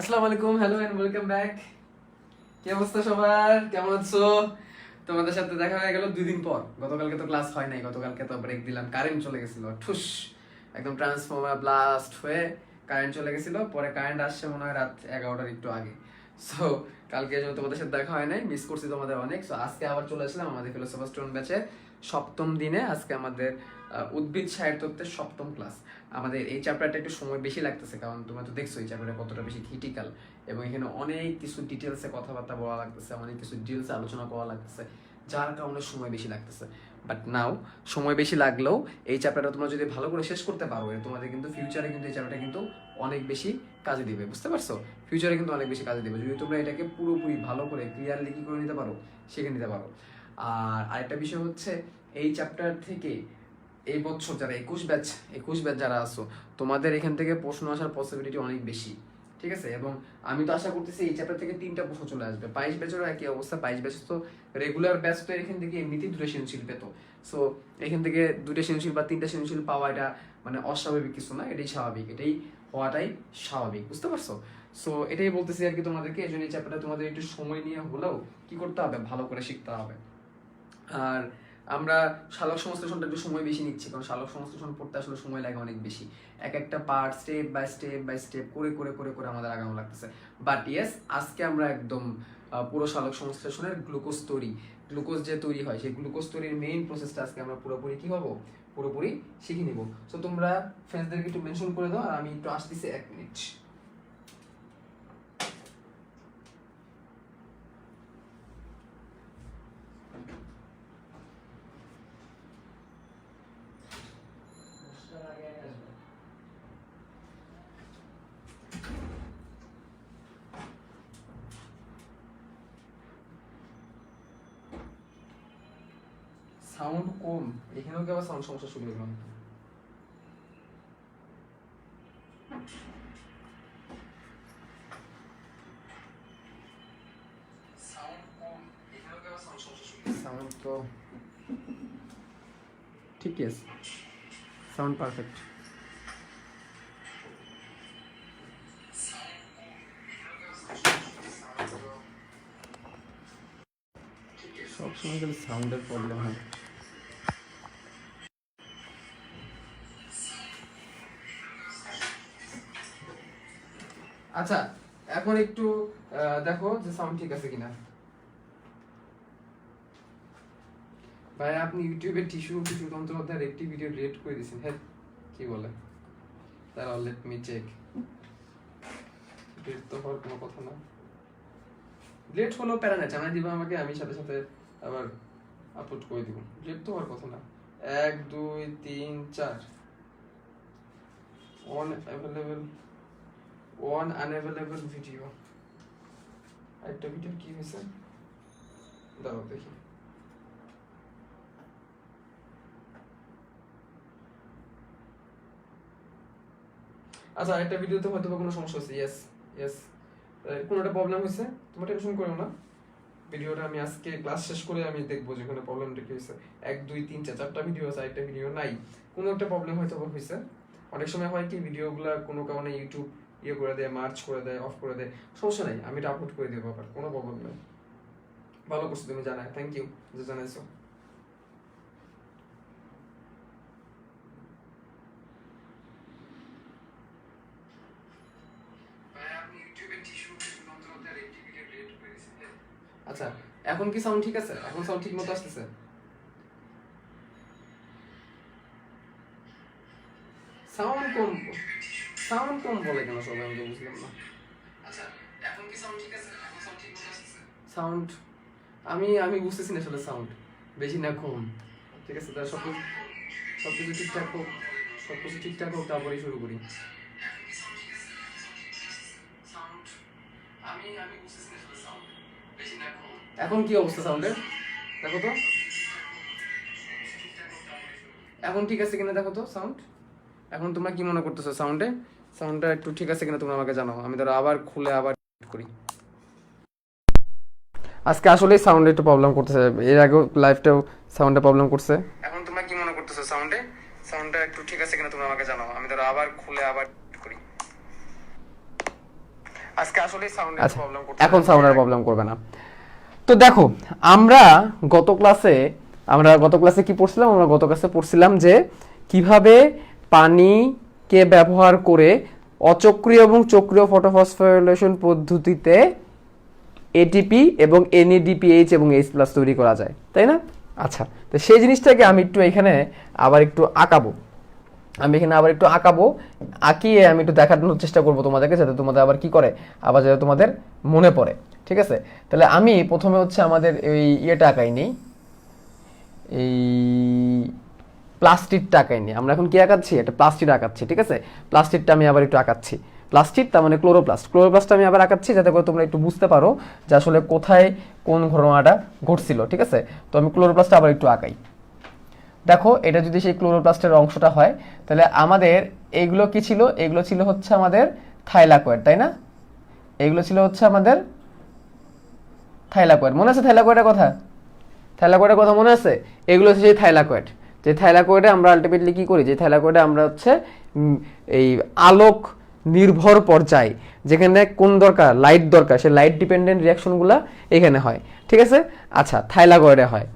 আসসালামু আলাইকুম, hello and welcome back. কি অবস্থা সবার, কেমন আছো? তোমাদের সাথে দেখা হয়ে গেল 2 দিন পর। গতকালকে তো ক্লাস হয় নাই, গতকালকে তো ব্রেক দিলাম, কারেন্ট চলে গেছিল, ঠুস একদম ট্রান্সফর্মার ব্লাস্ট হয়ে কারেন্ট চলে গেছিল। পরে কারেন্ট আসছে মনে হয় রাত 11টার একটু আগে। সো কালকে যেন তোমাদের সাথে দেখা হয় নাই, মিস করছি তোমাদের অনেক। সো আজকে আবার চলে আসলাম আমাদের ফিলোসফার স্টোন ব্যাচের সপ্তম দিনে। আজকে আমাদের উদ্ভিদ সাহিত্যের সপ্তম ক্লাস। আমাদের এই চ্যাপ্টারটা একটু সময় বেশি লাগতেছে, কারণ তোমরা তো দেখছো এই চ্যাপ্টারটা কতটা বেশি ক্রিটিক্যাল, এবং এখানে অনেক কিছু ডিটেলসে কথাবার্তা বলা লাগতেছে, অনেক কিছু ডিটেলসে আলোচনা করা লাগতেছে, যার কারণে সময় বেশি লাগতেছে। বাট নাও, সময় বেশি লাগলেও এই চ্যাপ্টারটা তোমরা যদি ভালো করে শেষ করতে পারো, তোমাদের কিন্তু ফিউচারে কিন্তু এই চ্যাপ্টারটা কিন্তু অনেক বেশি কাজে দিবে, বুঝতে পারছো? ফিউচারে কিন্তু অনেক বেশি কাজে দিবে যদি তোমরা এটাকে পুরোপুরি ভালো করে ক্লিয়ারলি কি করে নিতে পারো, শিখে নিতে পারো। আর আরেকটা বিষয় হচ্ছে, এই চ্যাপ্টার থেকে এই বছর যারা 21 ব্যাচ যারা আছো, তোমাদের এখান থেকে প্রশ্ন আসার পসিবিলিটি অনেক বেশি, ঠিক আছে? এবং আমি তো আশা করতেছি এই চ্যাপ্টার থেকে 3টা প্রশ্ন চলে আসবে। 22 ব্যাচেরও একই অবস্থা। 22 ব্যাচ তো রেগুলার ব্যাচ, তো এখান থেকে এমনিতেই 2টা সৃজনশীল পেতো। সো এখান থেকে 2টা সৃজনশীল বা 3টা সৃজনশীল পাওয়া এটা মানে অস্বাভাবিক কিছু না, এটাই স্বাভাবিক, এটাই হওয়াটাই স্বাভাবিক, বুঝতে পারছো? সো এটাই বলতেছি আর কি তোমাদেরকে। এই জন্য এই চ্যাপ্টারটা তোমাদের একটু সময় নিয়ে হলেও কি করতে হবে, ভালো করে শিখতে হবে। আর আমরা শালক সংশ্লেষণটা একটু সময় বেশি নিচ্ছি, কারণ শালক সংশ্লেষণ পড়তে আসলে সময় লাগে অনেক বেশি। এক একটা পার্ট স্টেপ বাই স্টেপ করে করে করে করে আমাদের আগানো লাগতেছে। বাট ইয়েস, আজকে আমরা একদম পুরো শালক সংশ্লেষণের গ্লুকোজ যে তৈরি হয়, সেই গ্লুকোজ তৈরির মেইন প্রসেসটা আজকে আমরা পুরোপুরি কি হবো, পুরোপুরি শিখে নিব। সো তোমরা ফ্রেন্ডসদেরকে একটু মেনশন করে দাও, আর আমি একটু আসতেছি 1 মিনিট। সাউন্ড কম, এখানেও কি আবার সাউন্ড সমস্যা শুরু হলো? সাউন্ড তো ঠিকই আছে, সাউন্ড পারফেক্ট। সবসময় খালি সাউন্ডের প্রবলেম হয়। আচ্ছা, এখন একটু দেখো যে সাউন্ড ঠিক আছে কিনা। ভাই আপনি ইউটিউবে টিস্যু তন্ত্রমধ্যে একটি ভিডিও ডিলিট করে দিয়েছেন, হ্যাঁ কি বলে? দাঁড়াও, লেট মি চেক। ডিলিট তো হওয়ার কোনো কথা না। ডিলিট হলো প্যারা না, জানাই দিবা আমাকে, আমি সাথে সাথে আবার আপলোড করে দিব। ডিলিট তো হওয়ার কথা না। 1 2 3 4 ওয়ান আনঅ্যাভেলেবল ভিডিও। একটা ভিডিও কি হয়েছে, দাঁড়াও দেখি। আচ্ছা, একটা ভিডিওতে হয়তো কোনো সমস্যা হচ্ছে। ইয়েস ইয়েস, কোনো একটা প্রবলেম হয়েছে, তোমরা টেনশন করো না। ভিডিওটা আমি আজকে ক্লাস শেষ করে আমি দেখবো যে কোনো প্রবলেমটা কি হয়েছে। 1 2 3 4 4টা ভিডিও আছে, একটা ভিডিও নাই, কোনো একটা প্রবলেম হয়তো হয়েছে। অনেক সময় হয় কি, ভিডিওগুলো কোনো কারণে ইউটিউব ইয়ে করে দেয়, মার্চ করে দেয়, অফ করে দেয়। সমস্যা নাই, আমি এটা আপলোড করে দেবো, আবার কোনো প্রবলেম নেই। ভালো করছো তুমি, জানাই, থ্যাংক ইউ যে জানাইছো। আচ্ছা, এখন কি সাউন্ড ঠিক আছে? এখন সাউন্ড ঠিক মতো আসতেছে? সাউন্ড কম, সাউন্ড কম বলে কেন সবাই, আমি তো বুঝলাম না। আচ্ছা, এখন কি সাউন্ড ঠিক আছে? এখন সাউন্ড ঠিক মতো আসতেছে? সাউন্ড আমি আমি বুঝতেছি না আসলে, সাউন্ড বেশি না কম? ঠিক আছে, তাহলে সবকিছু ঠিকঠাক হোক, সবকিছু ঠিকঠাক হোক, তারপরেই শুরু করি। আমি বুঝতেছি না আসলে, সাউন্ড বেশি না কম? এখন কি অবস্থা সাউন্ডের, দেখো তো। এখন ঠিক আছে কিনা দেখো তো সাউন্ড। এখন তোমরা কি মনে করতেছো সাউন্ডটা একটু ঠিক আছে কিনা তোমরা আমাকে জানাও। আমি ধরো আবার খুলে আবার করি। আজকে আসলে সাউন্ডে একটু প্রবলেম করতেছে, এর আগেও লাইভটাও সাউন্ডে প্রবলেম করছে। এখন তোমরা কি মনে করতেছো সাউন্ডটা একটু ঠিক আছে কিনা তোমরা আমাকে জানাও। আমি ধরো আবার খুলে আবার করি। আজকে আসলে সাউন্ডের প্রবলেম করছে, এখন সাউন্ডের প্রবলেম করবে না। তো দেখো আমরা গত ক্লাসে কি পড়ছিলাম, আমরা গত ক্লাসে পড়ছিলাম যে কিভাবে পানিকে ব্যবহার করে অচক্রীয় এবং চক্রীয় ফটোফসফোরাইলেশন পদ্ধতিতে এটিপি এবং NADPH এবং H+ তৈরি করা যায়, তাই না? আচ্ছা, তো সেই জিনিসটাকে আমি একটু এখানে আবার একটু আঁকাবো, আঁকিয়ে আমি একটু দেখানোর চেষ্টা করবো তোমাদেরকে, যাতে তোমাদের আবার কি করে, আবার যাতে তোমাদের মনে পড়ে, ঠিক আছে? তাহলে আমি প্রথমে হচ্ছে আমাদের এই ইয়েটা আঁকাই নিই, এই প্লাস্টিকটা আঁকাই নিই। আমরা এখন কি আঁকাচ্ছি, একটা প্লাস্টিক আঁকাচ্ছি, ঠিক আছে? প্লাস্টিকটা আমি আবার একটু আঁকাচ্ছি, প্লাস্টিক তার মানে ক্লোরোপ্লাস্ট আমি আবার আঁকাচ্ছি, যাতে করে তোমরা একটু বুঝতে পারো যে আসলে কোথায় কোন ঘটনাটা ঘটছিল, ঠিক আছে? তো আমি ক্লোরোপ্লাস্টটা আবার একটু আঁকাই। দেখো এটা যদি সেই ক্লোরোপ্লাস্টের অংশটা হয়, তাহলে আমাদের এইগুলো কি ছিল, এগুলো ছিল হচ্ছে আমাদের থাইলাকয়েড, তাই না? এগুলো ছিল হচ্ছে আমাদের থাইলাকয়েড। মনে আছে থাইলাকয়েডের কথা মনে আছে? এগুলো হচ্ছে সেই থাইলাকয়েড, যে থাইলাকয়েডে আমরা আলটিমেটলি কি করি, যে থাইলাকয়েডে আমরা হচ্ছে এই আলোক নির্ভর পর্যায়, যেখানে কোন দরকার, লাইট দরকার, সেই লাইট ডিপেন্ডেন্ট রিয়াকশনগুলো এখানে হয়, ঠিক আছে? আচ্ছা, থাইলাকয়েডে হয়,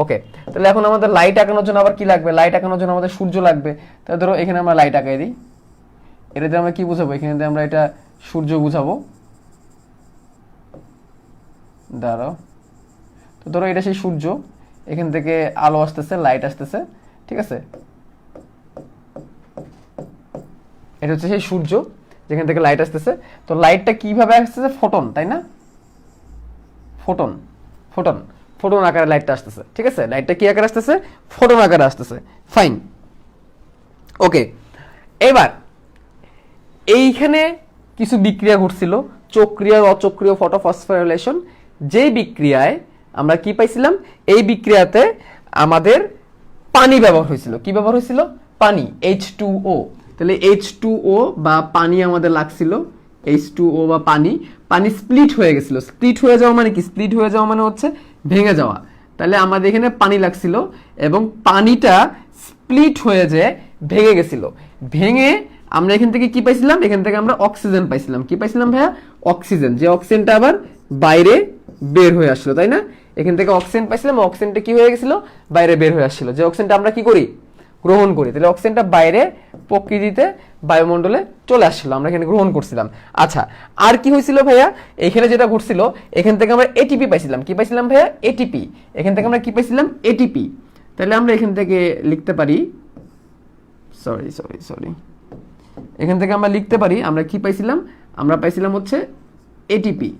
ওকে। তাহলে এখন আমাদের লাইট আঁকানোর জন্য আবার কি লাগবে, লাইট আঁকানোর জন্য আমাদের সূর্য লাগবে। তাহলে ধরো এখানে আমরা লাইট আঁকাই দিই, এটাতে আমরা কি বুঝাবো, এখানে আমরা এটা সূর্য বুঝাবো, দাঁড়াও। তো ধরো এটা সেই সূর্য, এখান থেকে আলো আসতেছে, লাইট আসতেছে, ঠিক আছে? এটা হচ্ছে সেই সূর্য, যেখান থেকে লাইট আসতেছে। তো লাইটটা কিভাবে আসতেছে, ফোটন, তাই না? ফোটন আকারে লাইটটা আসতেছে, ঠিক আছে? লাইটটা কি আকারে আসতেছে, ফোটন আকারে আসতেছে, ফাইন, ওকে। এবার এইখানে কিছু বিক্রিয়া ঘটছিল, চক্রীয় আর অচক্রীয় ফটোফসফোরাইলেশন। যেই বিক্রিয়ায় আমরা কি পাইছিলাম, এই বিক্রিয়াতে আমাদের পানি ব্যবহার হয়েছিল। কি ব্যবহার হয়েছিল, পানি, H2O। তাহলে H2O বা পানি আমাদের লাগছিল, H2O বা পানি স্প্লিট হয়ে গেছিল। স্প্লিট হয়ে যাওয়া মানে কি, স্প্লিট হয়ে যাওয়া মানে হচ্ছে ভেঙে যাওয়া। তাহলে আমাদের এখানে পানি লাগছিল এবং পানিটা স্প্লিট হয়ে যে ভেঙে গেছিল। ভেঙে আমরা এখান থেকে কি পাইছিলাম, এখান থেকে আমরা অক্সিজেন পাইছিলাম। কি পাইছিলাম ভাইয়া, অক্সিজেন। যে অক্সিজেনটা আবার বাইরে বের হয়ে আসলো, তাই না? এখান থেকে অক্সিজেন পাইছিলাম, অক্সিজেনটা কি হয়ে গেছিল, বাইরে বের হয়ে আসছিল। যে অক্সিজেনটা আমরা কি করি, গ্রহণ করি। তাহলে অক্সিজেনটা বাইরে প্রকৃতিতে বায়ুমণ্ডলে চলে আসছিল, আমরা এখানে গ্রহণ করছিলাম। আচ্ছা, আর কি হয়েছিল ভাইয়া, এখানে যেটা ঘটছিল, এখান থেকে আমরা এটিপি পাইছিলাম। কি পাইছিলাম ভাইয়া, এটিপি। এখান থেকে আমরা কি পাইছিলাম, এটিপি। তাহলে আমরা এখান থেকে লিখতে পারি, সরি, এখান থেকে আমরা লিখতে পারি, আমরা কি পাইছিলাম, আমরা পাইছিলাম হচ্ছে এটিপি।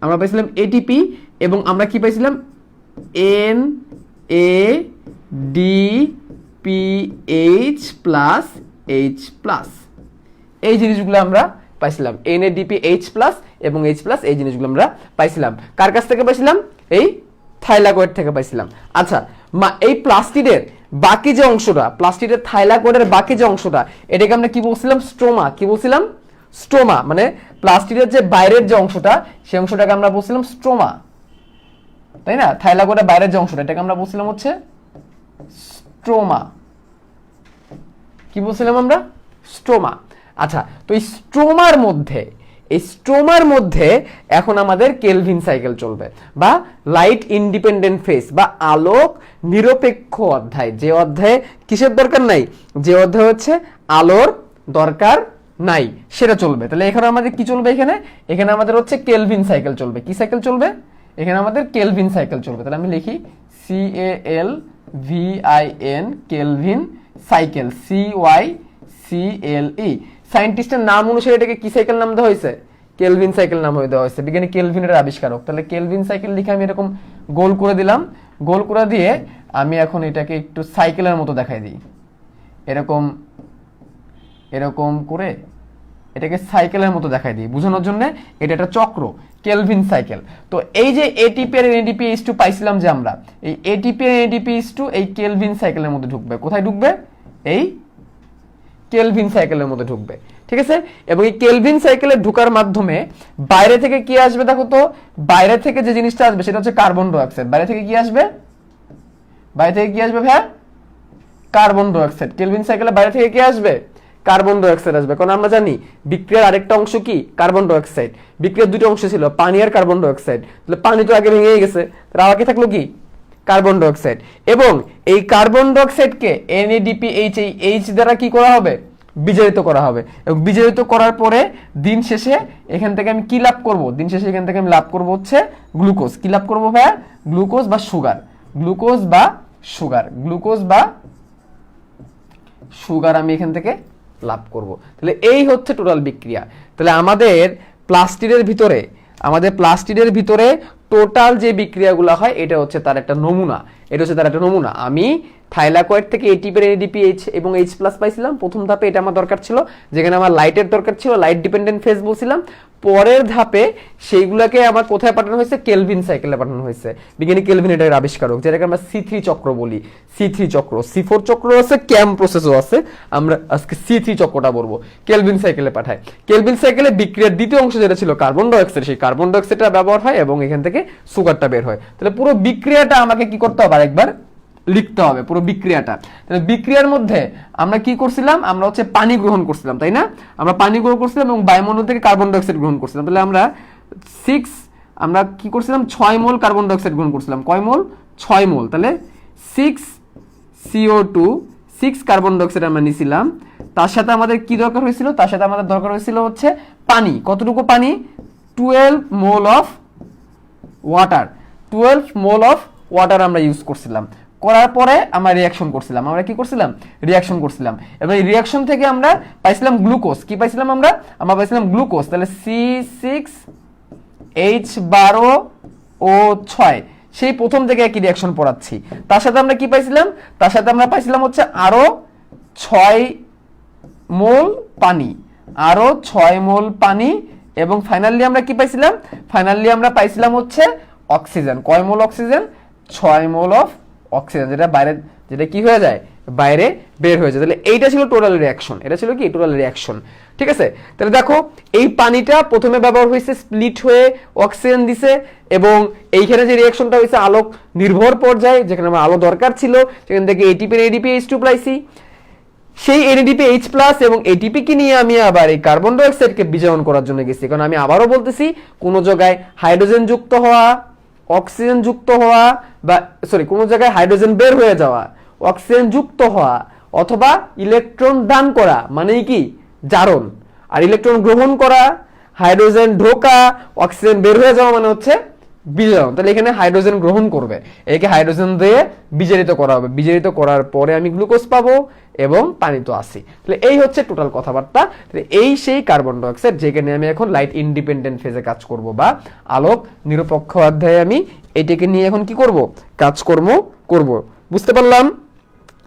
আমরা পাইছিলাম এটিপি এবং আমরা কি পাইছিলাম, NADPH+H+, এই জিনিসগুলো আমরা পাইছিলাম। NADPH+ এবং H+, এই জিনিসগুলো আমরা পাইছিলাম। কার কাছ থেকে পাইছিলাম, এই থাইলাকয়েড থেকে পাইছিলাম। আচ্ছা, এই প্লাস্টিডের বাকি যে অংশটা, প্লাস্টিডের থাইলাকয়েডের বাকি যে অংশটা, এটাকে আমরা কি বলছিলাম, স্ট্রোমা। কি বলছিলাম, স্ট্রোমা। মানে প্লাস্টিডের যে বাইরের যে অংশটা, সেই অংশটাকে আমরা বলছিলাম স্ট্রোমা, তাই না? থাইলাকয়েডের বাইরের যে অংশটা, এটাকে আমরা বলছিলাম হচ্ছে স্ট্রোমা। কি বলছিলাম আমরা, স্ট্রোমা। আচ্ছা, তো এই স্ট্রোমার মধ্যে এখন আমাদের কেলভিন সাইকেল চলবে, বা লাইট ইন্ডিপেন্ডেন্ট ফেজ, বা আলোক নিরপেক্ষ অধ্যায়। যে অধ্যায়ে কিসের দরকার নাই, যে অধ্যায় হচ্ছে আলোর দরকার নাই, সেটা চলবে। তাহলে এখানে আমাদের কি চলবে, এখানে আমাদের হচ্ছে কেলভিন সাইকেল চলবে। কি সাইকেল চলবে, এখানে আমাদের কেলভিন সাইকেল চলবে। তাহলে আমি লিখি CALVIN, কেলভিন সাইকেল, CYCLE। সায়েন্টিস্টের নাম অনুসারে এটাকে কি সাইকেল নাম দেওয়া হয়েছে, কেলভিন সাইকেল নাম দেওয়া হয়েছে। বিজ্ঞানী কেলভিনের আবিষ্কারক। তাহলে কেলভিন সাইকেল লিখে আমি এরকম গোল করে দিলাম। গোল করে দিয়ে আমি এখন এটাকে একটু সাইকেলের মতো দেখাই দিই, এরকম করে এটাকে সাইকেলের মতো দেখাই দিই বোঝানোর জন্য। এটা একটা চক্র, কেলভিন সাইকেল। তো এই যে এটিপি আর NADPH2 পাইছিলাম যে আমরা, এই এটিপি আর NADPH2 এই কেলভিন সাইকেলের মধ্যে ঢুকবে। কোথায় ঢুকবে, এই কেলভিন সাইকেলের মধ্যে ঢুকবে, ঠিক আছে? এবং এই কেলভিন সাইকেলে ঢোকার মাধ্যমে বাইরে থেকে কি আসবে, দেখো তো, বাইরে থেকে যে জিনিসটা আসবে সেটা হচ্ছে কার্বন ডাইঅক্সাইড। বাইরে থেকে কি আসবে ভাইয়া, কার্বন ডাইঅক্সাইড। কেলভিন সাইকেলে বাইরে থেকে কি আসবে, কার্বন ডাই অক্সাইড আসবে, কারণ আমরা জানি বিক্রিয়ার আরেকটা অংশ কি কার্বন ডাই অক্সাইড। বিক্রিয়ার দুটো অংশ ছিল, পানি আর কার্বন ডাই অক্সাইড। তাহলে পানি তো আগে ভেঙে গেছে, তাহলে বাকি থাকলো কি কার্বন ডাই অক্সাইড। এবং এই কার্বন ডাই অক্সাইডকে NADPH এই H দ্বারা কি করা হবে বিজারিত করা হবে। এবং বিজারিত করার পরে দিন শেষে এখান থেকে আমি কি লাভ করব, দিন শেষে এখান থেকে আমি লাভ করব হচ্ছে গ্লুকোজ। কি লাভ করব ভাইয়া? গ্লুকোজ বা সুগার, গ্লুকোজ বা সুগার, গ্লুকোজ বা সুগার আমি এখান থেকে লাভ করব। তাহলে এই হচ্ছে টোটাল বিক্রিয়া। তাহলে আমাদের প্লাস্টিডের ভিতরে টোটাল যে বিক্রিয়াগুলো হয় এটা হচ্ছে তার একটা নমুনা, এটা হচ্ছে তার একটা নমুনা। আমি থাইলাকয়েড থেকে এটিপি NADPH এবং H+ পাইছিলাম প্রথম ধাপে, এটা আমার দরকার ছিল, যেখানে আমার লাইটের দরকার ছিল, লাইট ডিপেন্ডেন্ট ফেজ বলছিলাম। পরের ধাপে সেইগুলোকে আমার কোথায় পাঠানো হয়েছে? কেলভিন সাইকেলে পাঠানো হয়েছে। বিজ্ঞানী কেলভিন এটার আবিষ্কারক, যেটাকে আমরা C3 চক্র বলি। C3 চক্র, C4 চক্র আছে, ক্যাম প্রসেসও আছে, আমরা আজকে C3 চক্রটা বলবো। কেলভিন সাইকেলে পাঠায়। কেলভিন সাইকেলে বিক্রিয়ার দ্বিতীয় অংশ যেটা ছিল কার্বন ডাই অক্সাইড, সেই কার্বন ডাই অক্সাইডটা ব্যবহার হয় এবং এখান থেকে সুগারটা বের হয়। তাহলে পুরো বিক্রিয়াটা আমাকে কি করতে হবে? আরেকবার লিখতে হবে পুরো বিক্রিয়াটা। তাহলে বিক্রিয়ার মধ্যে আমরা কি করছিলাম? আমরা হচ্ছে পানি গ্রহণ করছিলাম, তাই না? আমরা পানি গ্রহণ করছিলাম এবং বায়ুমণ্ডল থেকে কার্বন ডাই অক্সাইড গ্রহণ করছিলাম। তাহলে আমরা কি করছিলাম? 6 মোল কার্বন ডাই অক্সাইড গ্রহণ করছিলাম। কয় মোল? 6 মোল। তাহলে 6 CO2, 6 কার্বন ডাই অক্সাইড আমরা নিছিলাম। তার সাথে আমাদের কি দরকার হয়েছিল? তার সাথে আমাদের দরকার হয়েছিল হচ্ছে পানি। কতটুকু পানি? 12 mole of water. 12 mole of water আমরা ইউজ করছিলাম। করার পরে আমরা রিঅ্যাকশন করছিলাম। আমরা কি করছিলাম? রিঅ্যাকশন করছিলাম। এবং এই রিঅ্যাকশন থেকে আমরা পাইছিলাম গ্লুকোজ। কি পাইছিলাম আমরা? আমরা পাইছিলাম গ্লুকোজ। তাহলে C6H12O6, সেই প্রথম থেকে একই রিঅ্যাকশন পড়াচ্ছি। তার সাথে আমরা কি পাইছিলাম? তার সাথে আমরা পাইছিলাম হচ্ছে আরো 6 মোল পানি, আরো 6 মোল পানি। এবং ফাইনালি আমরা কি পাইছিলাম? ফাইনালি আমরা পাইছিলাম হচ্ছে অক্সিজেন। কয় মোল অক্সিজেন? 6 মোল অফ অক্সিজেন, যেটা কি হয়ে যায়? বাইরে বের হয়ে যায়। তাহলে এইটা ছিল টোটাল রিঅ্যাকশন। এটা ছিল কি টোটাল রিঅ্যাকশন, ঠিক আছে? তাহলে দেখো এই পানিটা প্রথমে ব্যবহার হয়েছে, স্প্লিট হয়ে অক্সিজেন দিছে, এবং এইখানে যে রিঅ্যাকশনটা হয়েছে আলোক নির্ভর পর্যায়ে, যেখানে আমার আলো দরকার ছিল, সেখান থেকে এটিপি NADPH2 পাইছি। সেই NADPH+ এবং এটিপি কে নিয়ে আমি আবার এই কার্বন ডাই অক্সাইডকে বিজারণ করার জন্য গেছি। কারণ আমি আবারও বলতেছি, কোনো জায়গায় হাইড্রোজেন যুক্ত হওয়া, অক্সিজেন যুক্ত হওয়া, বা কোনো জায়গায় হাইড্রোজেন বের হয়ে যাওয়া, অক্সিজেন যুক্ত হওয়া, অথবা ইলেকট্রন দান করা মানে কি জারণ, আর ইলেকট্রন গ্রহণ করা, হাইড্রোজেন ঢোকা, অক্সিজেন বের হয়ে যাওয়া মানে হচ্ছে বিজারণ। তাহলে এখানে হাইড্রোজেন গ্রহণ করবে, একে হাইড্রোজেন দিয়ে বিজারিত করা হবে। বিজারিত করার পরে আমি গ্লুকোজ পাবো এবং পানি তো আসি। তাহলে এই হচ্ছে টোটাল কথাবার্তা। এই সেই কার্বন ডাই অক্সাইড, যেখানে আমি এখন লাইট ইন্ডিপেন্ডেন্ট ফেজে কাজ করব, বা আলোক নিরপেক্ষ অধ্যায়ে আমি এটাকে নিয়ে এখন কি করব? কাজকর্ম করব। বুঝতে পারলাম?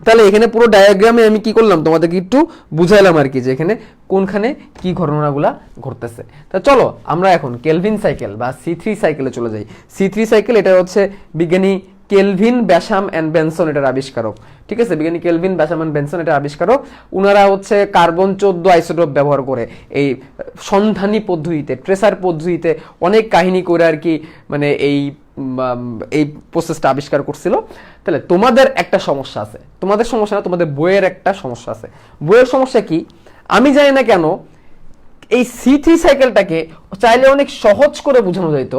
তাহলে এখানে পুরো ডায়াগ্রামে আমি কি করলাম? তোমাদেরকে একটু বুঝাইলাম আর কি, যে এখানে কোনখানে কি ঘটনাগুলা ঘটতেছে। তা চলো আমরা এখন কেলভিন সাইকেল বা C3 সাইকেলে চলে যাই। C3 সাইকেল এটা হচ্ছে বিজ্ঞানী কেলভিন, ব্যাসাম এন্ড বেনসন এটার আবিষ্কারক, ঠিক আছে? বিজ্ঞানী কেলভিন, ব্যাসাম এন্ড বেনসন এটার আবিষ্কারক। উনারা হচ্ছে কার্বন 14 আইসোটোপ ব্যবহার করে এই সন্ধানী পদ্ধতিতে, ট্রেসার পদ্ধতিতে অনেক কাহিনী করে আর কি, মানে এই প্রসেসটা আবিষ্কার করছিল। তাহলে তোমাদের একটা সমস্যা আছে, তোমাদের সমস্যা না, তোমাদের বইয়ের একটা সমস্যা আছে। বইয়ের সমস্যা কি? আমি জানি না কেন এই C3 সাইকেলটাকে চাইলে অনেক সহজ করে বোঝানো যেত,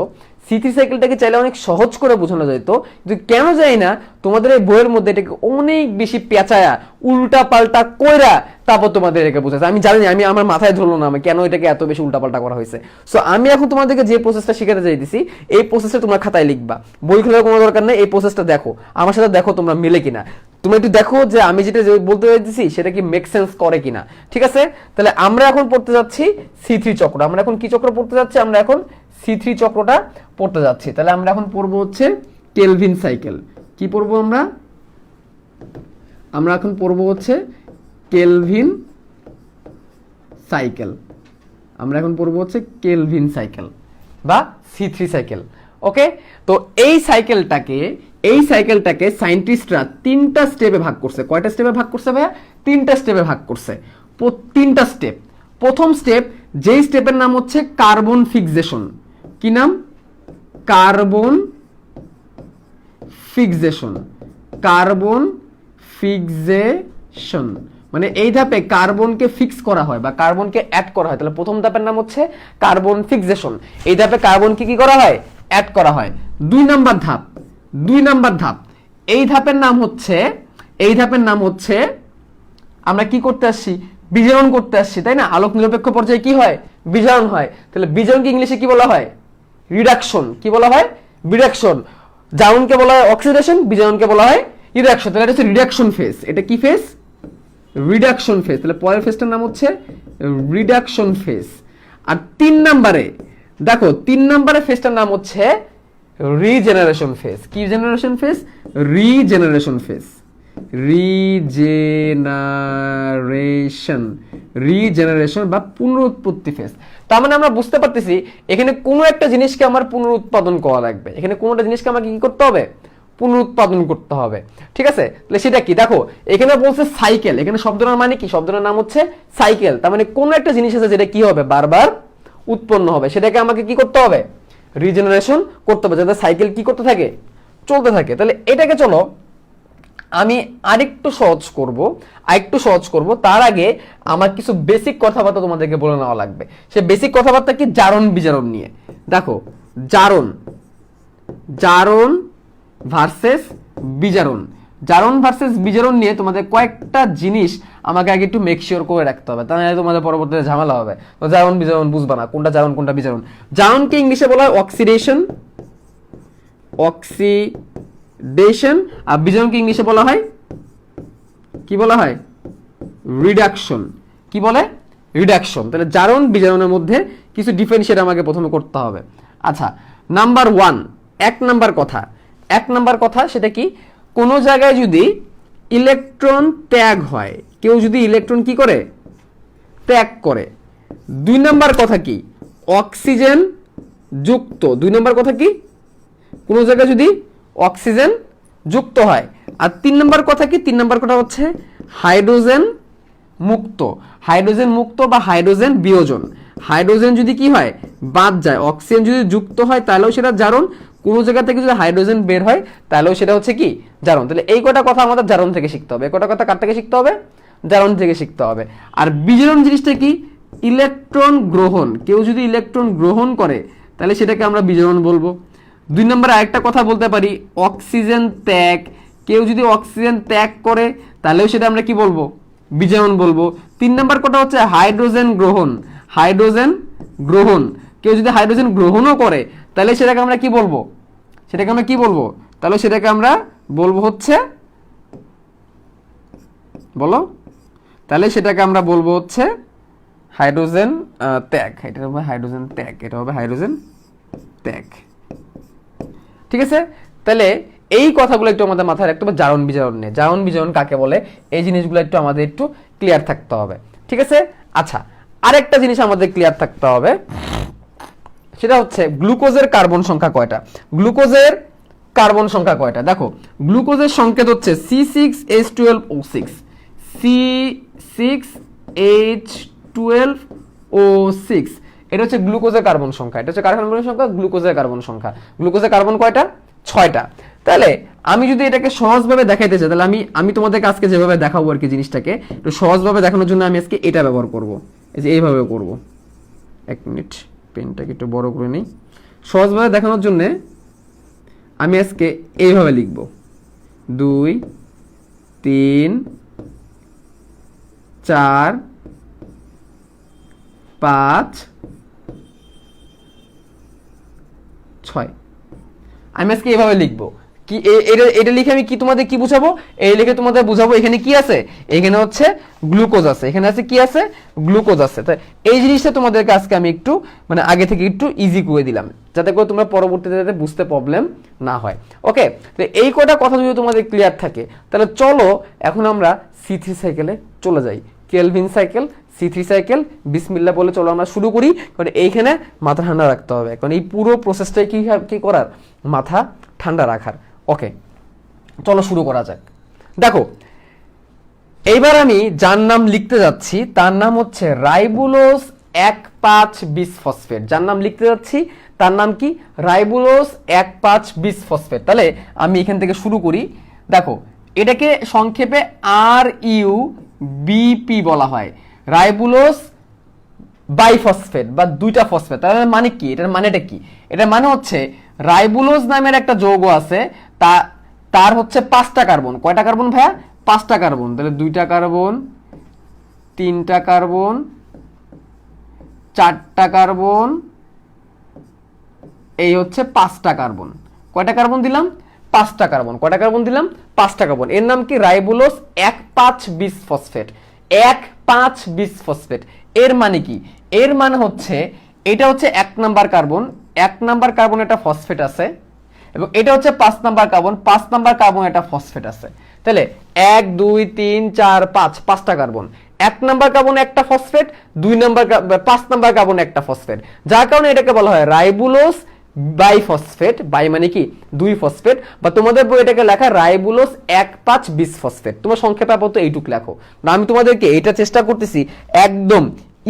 C3 সাইকেলটাকে চাইলে অনেক সহজ করে বোঝানো যেত, কিন্তু কেন জানি না তোমাদের এই বইয়ের মধ্যে এটাকে অনেক বেশি পেঁচায়া উল্টা পাল্টা কইরা তারপর তোমাদের এটাকে বোঝাচ্ছে। আমি জানি, আমি আমার মাথায় ধরলো না আমি কেন এটাকে এত বেশি উল্টা পাল্টা করা হয়েছে। সো আমি এখন তোমাদেরকে যে প্রসেসটা শিখাতে চাইতেছি, এই প্রসেসটা তোমরা খাতায় লিখবা, বই খোলার কোনো দরকার নেই। এই প্রসেসটা দেখো, আমার সাথে দেখো তোমরা মিলে কিনা। তোমরা একটু দেখো যে আমি যেটা বলতে চাইতেছি সেটা কি মেক সেন্স করে কিনা, ঠিক আছে? তাহলে আমরা এখন পড়তে যাচ্ছি C3 চক্র। আমরা এখন কি চক্র পড়তে যাচ্ছি? আমরা এখন C3 চক্রটা পড়তে যাচ্ছি। তাহলে আমরা এখন পড়বো হচ্ছে কেলভিন সাইকেল। কি পড়বো আমরা? আমরা এখন পড়বো হচ্ছে কেলভিন সাইকেল। আমরা এখন পড়বো হচ্ছে কেলভিন সাইকেল বা C3 সাইকেল। ওকে, তো এই সাইকেলটাকে সায়েন্টিস্টরা 3টা স্টেপে ভাগ করছে। কয়টা স্টেপে ভাগ করছে ভাইয়া? 3টা স্টেপে ভাগ করছে। 3টা স্টেপ। প্রথম স্টেপ, যেই স্টেপের নাম হচ্ছে কার্বন ফিক্সেশন। কি নাম? Carbon fixation. Carbon fixation. মানে এই ধাপে কার্বনকে ফিক্স করা হয় বা কার্বনকে অ্যাড করা হয়, তাহলে প্রথম ধাপের নাম হচ্ছে কার্বন ফিক্সেশন। এই ধাপে কার্বনকে কি করা হয়? অ্যাড করা হয়। 2 নাম্বার ধাপ, এই ধাপের নাম হচ্ছে আমরা কি করতে আসছি? বিজারণ করতে আসছি, তাই না? আলোক নিরপেক্ষ পর্যায়ে কি হয়? বিজারণ হয়। তাহলে বিজারণকে ইংলিশে কি বলা হয়? রিডাকশন। কি বলা হয়? রিডাকশন। জারণকে বলা হয় অক্সিডেশন, বিজারণকে বলা হয় রিডাকশন। তাহলে এটা হচ্ছে রিডাকশন ফেজ। এটা কি ফেজ? Reduction phase. তাহলে পরের ফেজটার নাম হচ্ছে রিডাকশন ফেজ। আর 3 নম্বরে দেখো, 3 নম্বরে ফেজটার নাম হচ্ছে রিজেনারেশন ফেজ। কি generation phase? Regeneration phase. Regeneration বা পুনরুৎপত্তি ফেজ। তার মানে আমরা বুঝতে পারতেছি এখানে কোনো একটা জিনিসকে আমার পুনরুৎপাদন করা লাগবে। এখানে কোনো একটা জিনিসকে আমাকে কি করতে হবে? পুনরুৎপাদন করতে হবে। ঠিক আছে, তাহলে সেটা কি? দেখো এখানে বলছে সাইকেল। এখানে শব্দটার মানে কি? শব্দটার নাম হচ্ছে সাইকেল। তার মানে কোনো একটা জিনিস আছে যেটা কি হবে? বারবার উৎপন্ন হবে। সেটাকে আমাকে কি করতে হবে? রিজেনারেশন করতে হবে, যাতে সাইকেল কি করতে থাকে? চলতে থাকে। তাহলে এটাকে চলো আমি আরেকটু সহজ করব। তার আগে আমার কিছু বেসিক কথাবার্তা তোমাদেরকে বলে নেওয়া লাগবে। সে বেসিক কথাবার্তা কি? জারণ বিজারণ নিয়ে। দেখো, জারণ ভার্সেস বিজারণ নিয়ে তোমাদের কয়েকটা জিনিস আমাকে আগে একটু মেক শিওর করে রাখতে হবে, তা নাহলে তোমাদের পরবর্তীতে ঝামেলা হবে। তো জারণ বিজারণ বুঝবা না, কোনটা জারণ কোনটা বিজারণ। জারণকে ইংলিশে বলা হয় অক্সিডেশন, আর বিজারণকে ইংলিশে বলা হয় কি? বলা হয় রিডাকশন। কি বলে? রিডাকশন। তাহলে জারণ বিজারণের মধ্যে কিছু ডিফারেন্সিয়েট আমাকে প্রথমে করতে হবে। আচ্ছা, নাম্বার 1, 1 নাম্বার কথা সেটা কি? কোনো জায়গায় যদি ইলেকট্রন ত্যাগ হয়, কেউ যদি ইলেকট্রন কি করে? ত্যাগ করে। 2 নাম্বার কথা কি? অক্সিজেন যুক্ত। 2 নাম্বার কথা কি? কোনো জায়গায় যদি অক্সিজেন যুক্ত হয়। আর 3 নাম্বার কথা কি? 3 নাম্বার কথা হচ্ছে হাইড্রোজেন মুক্ত বা হাইড্রোজেন বিয়োজন। হাইড্রোজেন যদি কি হয়? বাদ যায়। অক্সিজেন যদি যুক্ত হয় তাহলেও সেটা জারণ। কোনো জায়গা থেকে যদি হাইড্রোজেন বের হয় তাহলেও সেটা হচ্ছে কি? জারণ। তাহলে এই কটা কথা আমাদের জারণ থেকে শিখতে হবে। এই কটা কথা কার থেকে শিখতে হবে? জারণ থেকে শিখতে হবে। আর বিজারণ জিনিসটা কি? ইলেকট্রন গ্রহণ। কেউ যদি ইলেকট্রন গ্রহণ করে তাহলে সেটাকে আমরা বিজারণ বলবো। 2 নম্বরে আরেকটা কথা বলতে পারি, অক্সিজেন ত্যাগ। কেউ যদি অক্সিজেন ত্যাগ করে তাহলেও সেটা আমরা কি বলবো? বিজারণ বলবো। 3 নম্বর কথা হচ্ছে হাইড্রোজেন গ্রহণ। কেউ যদি হাইড্রোজেন গ্রহণও করে তাহলে সেটাকে আমরা কি বলবো? তাহলে সেটাকে আমরা বলবো হচ্ছে, বলো, তাহলে সেটাকে আমরা বলবো হচ্ছে হাইড্রোজেন ত্যাগ। এটা হবে হাইড্রোজেন ত্যাগ। ঠিক আছে, তাহলে এই কথাগুলো একটু আমাদের মাথায় রাখতে হবে। জারণ বিজারণ নিয়ে, জারণ বিজারণ কাকে বলে, এই জিনিসগুলো একটু আমাদের একটু ক্লিয়ার থাকতে হবে। ঠিক আছে, আচ্ছা, আরেকটা জিনিস আমাদের ক্লিয়ার থাকতে হবে, সেটা হচ্ছে গ্লুকোজের কার্বন সংখ্যা কয়টা? দেখো, গ্লুকোজের সংকেত হচ্ছে C6H12O6। C6H12O6 এটা হচ্ছে গ্লুকোজের কার্বন সংখ্যা। এটা হচ্ছে গ্লুকোজের কার্বন সংখ্যা। গ্লুকোজের কার্বন কয়টা? 6টা। তাহলে আমি যদি এটাকে সহজভাবে দেখাইতে চাই, তাহলে আমি তোমাদেরকে আজকে যেভাবে দেখাবো আর কি জিনিসটাকে একটু সহজভাবে দেখানোর জন্য আমি আজকে এটা ব্যবহার করব। এই যে এইভাবে করব। 1 মিনিট, পেনটাকে একটু বড় করে নিই। সহজভাবে দেখানোর জন্য আমি আজকে এইভাবে লিখব, 2 3 4 5 6। আমি আজকে এইভাবে লিখবো। কি এটা লিখে আমি কি তোমাদের কি বুঝাবো? এই লিখে তোমাদের বুঝাবো এখানে কি আছে? এখানে হচ্ছে গ্লুকোজ আছে। এখানে আছে কি আছে? গ্লুকোজ আছে। তাই এই জিনিসটা তোমাদেরকে আজকে আমি একটু মানে আগে থেকে একটু ইজি করে দিলাম, যাতে করে তোমরা পরবর্তীতে যাতে বুঝতে প্রবলেম না হয়। ওকে, তো এই কটা কথা যদি তোমাদের ক্লিয়ার থাকে তাহলে চলো এখন আমরা C3 সাইকেলে চলে যাই। কেলভিন সাইকেল, C3 সাইকেল, বিসমিল্লাহ বলে চলো আমরা শুরু করি। কারণ এইখানে মাথা ঠান্ডা রাখতে হবে, কারণ এই পুরো প্রসেসটাই কি করার? মাথা ঠান্ডা রাখার। ওকে, চলো শুরু করা যাক। দেখো, এইবার আমি যার নাম লিখতে যাচ্ছি তার নাম হচ্ছে রাইবোলোজ 1,5-বিসফসফেট। যার নাম লিখতে যাচ্ছি তার নাম কি? রাইবোলোজ 1,5-বিসফসফেট। তাহলে আমি এখান থেকে শুরু করি। দেখো, এটাকে সংক্ষেপে বিপি বলা হয়, রাইবুলোজ বাইফসফেট বা দুইটা ফসফেট। তার মানে কি, এটার মানেটা কি? এটার মানে হচ্ছে রাইবুলোজ নামের একটা যৌগ আছে, তার হচ্ছে 5টা কার্বন। কয়টা কার্বন ভাইয়া? 5টা কার্বন। তাহলে 2টা কার্বন, 3টা কার্বন, 4টা কার্বন, এই হচ্ছে 5টা কার্বন। কয়টা কার্বন দিলাম? 5টা কার্বন। কয়টা কার্বন দিলাম? 5টা কার্বন। এর নাম কি? রাইবুলোজ 1,5-বিসফসফেট। 1,5-বিসফসফেট এর মানে কি? এর মানে হচ্ছে এটা হচ্ছে 1 নাম্বার কার্বন, 1 নাম্বার কার্বন একটা ফসফেট আছে, এবং এটা হচ্ছে 5 নাম্বার কার্বন, 5 নাম্বার কার্বন একটা ফসফেট আছে। তাহলে 1 2 3 4 5, 5টা কার্বন। 1 নাম্বার কার্বন একটা ফসফেট, 2 নাম্বার 5 নাম্বার কার্বন একটা ফসফেট, যার কারণে এটাকে বলা হয় রাইবুলোজ বাইফসফেট। বাই মানে কি? 2 ফসফেট, বা তোমাদের বই এটাকে লেখা রাইবুলোজ 1,5-বিসফসফেট। তোমার সংক্ষেপে আপাতত এইটুক লেখো। না, আমি তোমাদেরকে এটা চেষ্টা করতেছি একদম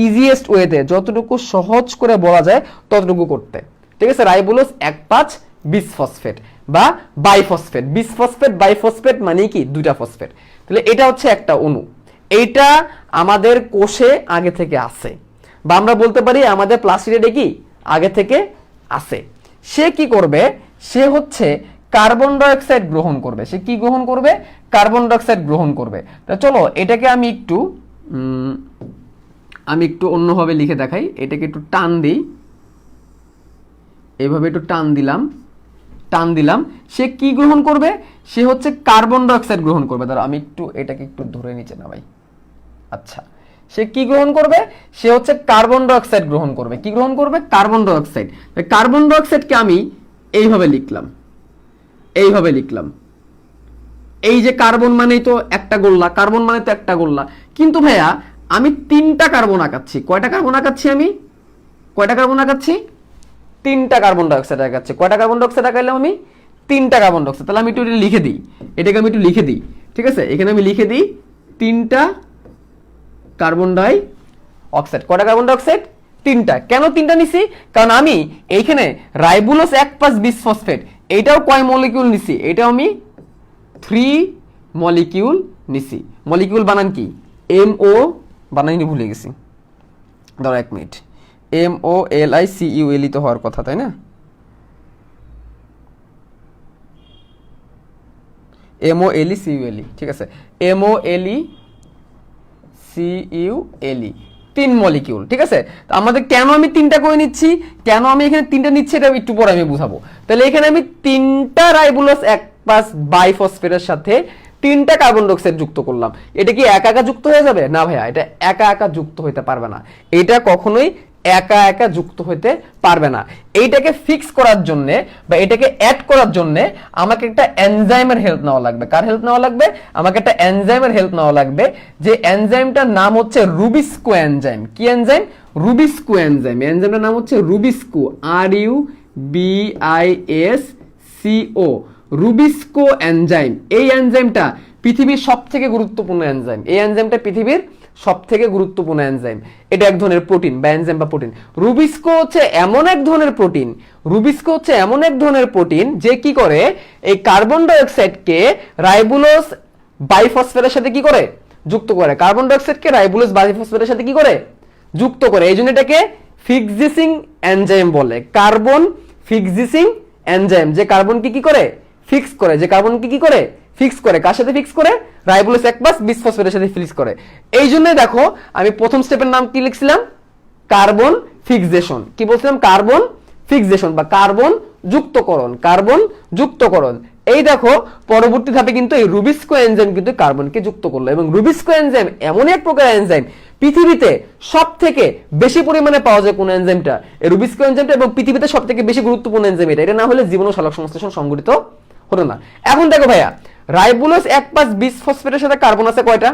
ইজিয়েস্ট ওয়েতে, যতটুকু সহজ করে বলা যায় ততটুকু করতে। ঠিক আছে? রাইবুলোজ 1,5-বিসফসফেট বা বাইফসফেট। বিসফসফেট বাইফসফেট মানে কি? 2টা ফসফেট। তাহলে এটা হচ্ছে একটা অণু, এইটা আমাদের কোষে আগে থেকে আছে, বা আমরা বলতে পারি আমাদের প্লাস্টিডে কি আগে থেকে আছে। সে কি করবে? সে হচ্ছে কার্বন ডাইঅক্সাইড গ্রহণ করবে। সে কি গ্রহণ করবে? কার্বন ডাইঅক্সাইড গ্রহণ করবে। তা চলো এটাকে আমি একটু অন্যভাবে লিখে দেখাই। এটাকে একটু টান দিই, এইভাবে একটু টান দিলাম। সে কি গ্রহণ করবে? সে হচ্ছে কার্বন ডাইঅক্সাইড গ্রহণ করবে। ধরো আমি এটাকে একটু ধরে নিচে নামাই। আচ্ছা, সে কি গ্রহণ করবে? সে হচ্ছে কার্বন ডাইঅক্সাইড গ্রহণ করবে। কি গ্রহণ করবে? Carbon dioxide. কার্বন ডাইঅক্সাইডকে আমি এইভাবে লিখলাম। এই যে কার্বন মানেই তো একটা গোল্লা, কার্বন মানে তো একটা গোল্লা, কিন্তু ভাইয়া আমি 3টা কার্বন আঁকাচ্ছি। কয়টা কার্বন আঁকাচ্ছি আমি? 3টা কার্বন ডাইঅক্সাইড আঁকাচ্ছি। কয়টা কার্বন ডাইঅক্সাইড আঁকাইলাম আমি? 3টা কার্বন ডাইঅক্সাইড। তাহলে আমি একটু লিখে দিই, এটাকে আমি একটু লিখে দিই। ঠিক আছে? এখানে আমি লিখে দিই 3টা কার্বন ডাই অক্সাইড। কয়টা কার্বন ডাই অক্সাইড? 3টা। কেন 3টা নিছি? কারণ আমি এইখানে রাইবুলোজ 1,5-বিসফসফেট, এইটাও কয় মলিকিউল নিছি? এটাও আমি 3 মলিকিউল নিছি। মলিকিউল বানান কি? MO বানাইনি, ভুলে গেছি। ধরো 1 মিনিট। MOLICULE তো হওয়ার কথা, তাই না? MOLECULE, ঠিক আছে। MOLECULE 3 molecule. ঠিক আছে? তো আমাদের কেন আমি 3টা করে নিচ্ছি, কেন আমি এখানে 3টা নিচ্ছি, এটা একটু পরে আমি বুঝাবো। তাহলে এখানে আমি 3টা রাইবুলোজ 1,5-বাইফসফেটের সাথে 3টা কার্বন ডাইঅক্সাইড যুক্ত করলাম। এটা কি একা একা যুক্ত হয়ে যাবে? না ভাইয়া, এটা একা একা যুক্ত হইতে পারবে না। এটা কখনোই একা একা যুক্ত হইতে পারবে না। এইটাকে ফিক্স করার জন্য বা এটাকে অ্যাড করার জন্য আমাকে একটা এনজাইমের হেল্প নেওয়া লাগবে। কার হেল্প নেওয়া লাগবে? আমাকে একটা এনজাইমের হেল্প নেওয়া লাগবে, যে এনজাইমটার নাম হচ্ছে রুবিস্কো এনজাইম। কি এনজাইম? Rubisco enzyme. এনজাইমটার নাম হচ্ছে রুবিস্কো, RUBISCO, রুবিস্কো এনজাইম। এই এনজাইমটা পৃথিবীর সবথেকে গুরুত্বপূর্ণ এনজাইম। এই এনজাইমটা পৃথিবীর সবথেকে গুরুত্বপূর্ণ এনজাইম। এটা এক ধরনের প্রোটিন বা এনজাইম বা প্রোটিন। রুবিস্কো হচ্ছে এমন এক ধরনের প্রোটিন যে কি করে? এই কার্বন ডাইঅক্সাইডকে রাইবুলোজ বাইফসফেটের সাথে কি করে? যুক্ত করে। কার্বন ডাইঅক্সাইডকে রাইবুলোজ বাইফসফেটের সাথে কি করে? যুক্ত করে। এই জন্য এটাকে ফিক্সিসিং এনজাইম বলে। কার্বন ফিক্সিসিং এনজাইম, যে কার্বনকে কি করে? ফিক্স করে। যে কার্বনকে কি করে? ফিক্স করে। কার সাথে ফিক্স করে? রাইবুলোজ 1,5-বিসফসফেটের সাথে ফিক্স করে। এই জন্য দেখো আমি প্রথম স্টেপের নাম কি লিখছিলাম? Carbon fixation. কি বলছিলাম? কার্বন ফিক্সেশন বা কার্বন যুক্তকরণ। এই দেখো পরবর্তী ধাপে কিন্তু এই রুবিস্কো এনজাইম কিন্তু কার্বনকে যুক্ত করলো, এবং রুবিস্কো এনজাইম এমন এক প্রকার এনজাইম পৃথিবীতে সবথেকে বেশি পরিমাণে পাওয়া যায় কোন এনজাইমটা? এই রুবিস্কো এনজাইমটা, এবং পৃথিবীতে সবথেকে বেশি গুরুত্বপূর্ণ এনজাইম এটা। এটা না হলে জীবন ও সালোক সংশ্লেষণ সংঘটিত হতো না। এখন দেখো ভাইয়া, রাইবুলোজ 1,5-বিসফসফেটের সাথে কার্বন আছে কয়টা?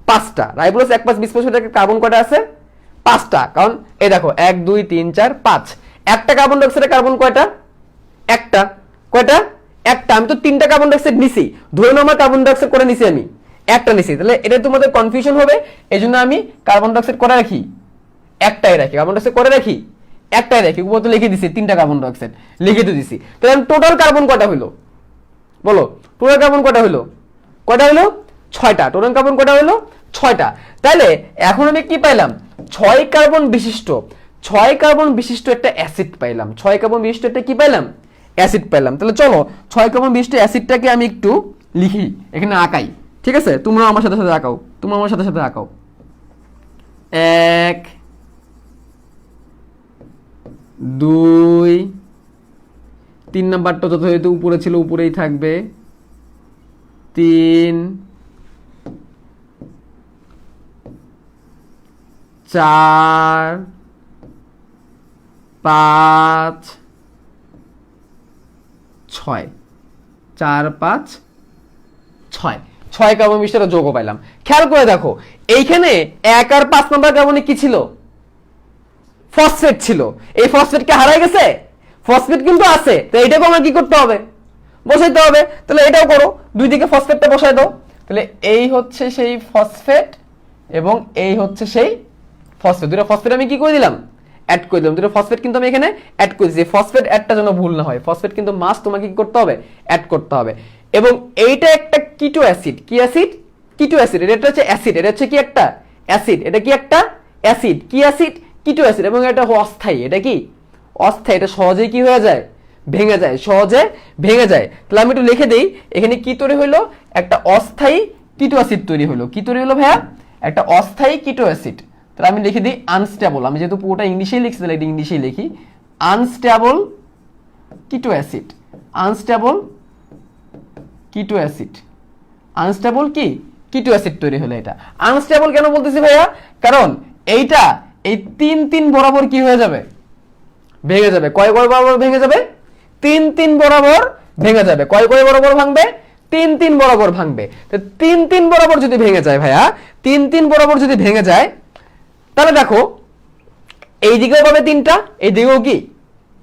5টা। রাইবুলোজ 1,5-বিসফসফেটের কার্বন কয়টা আছে? 5টা। কারণ এই দেখো 1 2 3 4 5। একটা কার্বন ডাইঅক্সাইডের কার্বন কয়টা? একটা। কয়টা? একটা। আমি তো 3টা কার্বন ডাইঅক্সাইড নিছি, ধরে নাও আমার কার্বন ডাইঅক্সাইড করে নিছি আমি একটা নিছি। তাহলে এটা তোমাদের কনফিউশন হবে, এই জন্য আমি কার্বন ডাইঅক্সাইড করে রাখি একটাই রাখি। কার্বন ডাইঅক্সাইড করে রাখি একটাই রাখি। উপর তো লিখে দিছি 3টা কার্বন ডাইঅক্সাইড লিখে তো দিছি। তাহলে টোটাল কার্বন কয়টা হলো? বলো, টোটাল কার্বন কয়টা হলো? 6টা। টোটাল কার্বন কয়টা হলো? 6টা। তাহলে এখন আমি কি পাইলাম? 6 কার্বন বিশিষ্ট, 6 কার্বন বিশিষ্ট একটা অ্যাসিড পাইলাম। 6 কার্বন বিশিষ্ট একটা কি পাইলাম? অ্যাসিড পাইলাম। তাহলে চলো 6 কার্বন বিশিষ্ট অ্যাসিডটাকে আমি একটু লিখি, এখানে আঁকাই। ঠিক আছে, তোমরা আমার সাথে সাথে আঁকাও, তোমরা আমার সাথে সাথে আঁকাও। 1 2 3 নাম্বারটা যথাযথ উপরে ছিল উপরেই থাকবে, 3 4 5 6, 4 5 6, 6 কার্বন বিশিষ্ট যৌগ পাইলাম। খেয়াল করে দেখো এইখানে 1 আর 5 নাম্বার কার্বনে কি ছিল? ফসফেট ছিল। এই ফসফেট কি হারাই গেছে? ফসফেট কিন্তু আছে, তো এটাকে আমার কি করতে হবে? বসাইতে হবে। তাহলে এটাও করো, দুই দিকে ফসফেটটা বসাই দাও। তাহলে এই হচ্ছে সেই ফসফেট এবং এই হচ্ছে সেই ফসফেট, দুটো ফসফেট আমি কি করে দিলাম? অ্যাড করে দিলাম। দুটো ফসফেট কিন্তু আমি এখানে অ্যাড করে দিয়েছি। ফসফেট অ্যাডটা যেন ভুল না হয়, ফসফেট কিন্তু মাস্ট তোমাকে কি করতে হবে? অ্যাড করতে হবে। এবং এইটা একটা কিটো অ্যাসিড। কি অ্যাসিড? কিটো অ্যাসিড। এটা হচ্ছে অ্যাসিড, এটা হচ্ছে কি একটা অ্যাসিড, এটা কি একটা অ্যাসিড। কি অ্যাসিড? কিটো অ্যাসিড। এবং এটা অস্থায়ী, এটা কি অস্থায়ী, এটা সহজেই কি হয়ে যায়? ভেঙে যায়, সহজে ভেঙে যায়। তাহলে আমি একটু লিখে দিই, এখানে কি তৈরি হলো? একটা অস্থায়ী কিটো অ্যাসিড তৈরি হলো। কি তৈরি হলো ভাইয়া? একটা অস্থায়ী কিটো অ্যাসিড। তাহলে আমি লিখে দিই আনস্টেবল। আমি যেহেতু পুরোটা ইংলিশেই লিখছি তাহলে এটা ইংলিশেই লিখি, আনস্টেবল কিটো অ্যাসিড। আনস্টেবল কিটো অ্যাসিড, আনস্টেবল কি কিটো অ্যাসিড তৈরি হলো। এটা আনস্টেবল কেন বলতেছি ভাইয়া? কারণ এইটা এই 3 বরাবর কি হয়ে যাবে? ভেঙে যাবে। কয় বরাবর ভেঙে যাবে? 3 বরাবর ভেঙে যাবে। কয় বরাবর ভাঙবে? 3 বরাবর ভাঙবে। তো 3 বরাবর যদি ভেঙে যায় ভাইয়া, 3 বরাবর যদি ভেঙে যায়, তাহলে দেখো এই দিকেও পাবে 3টা, এই দিকেও কি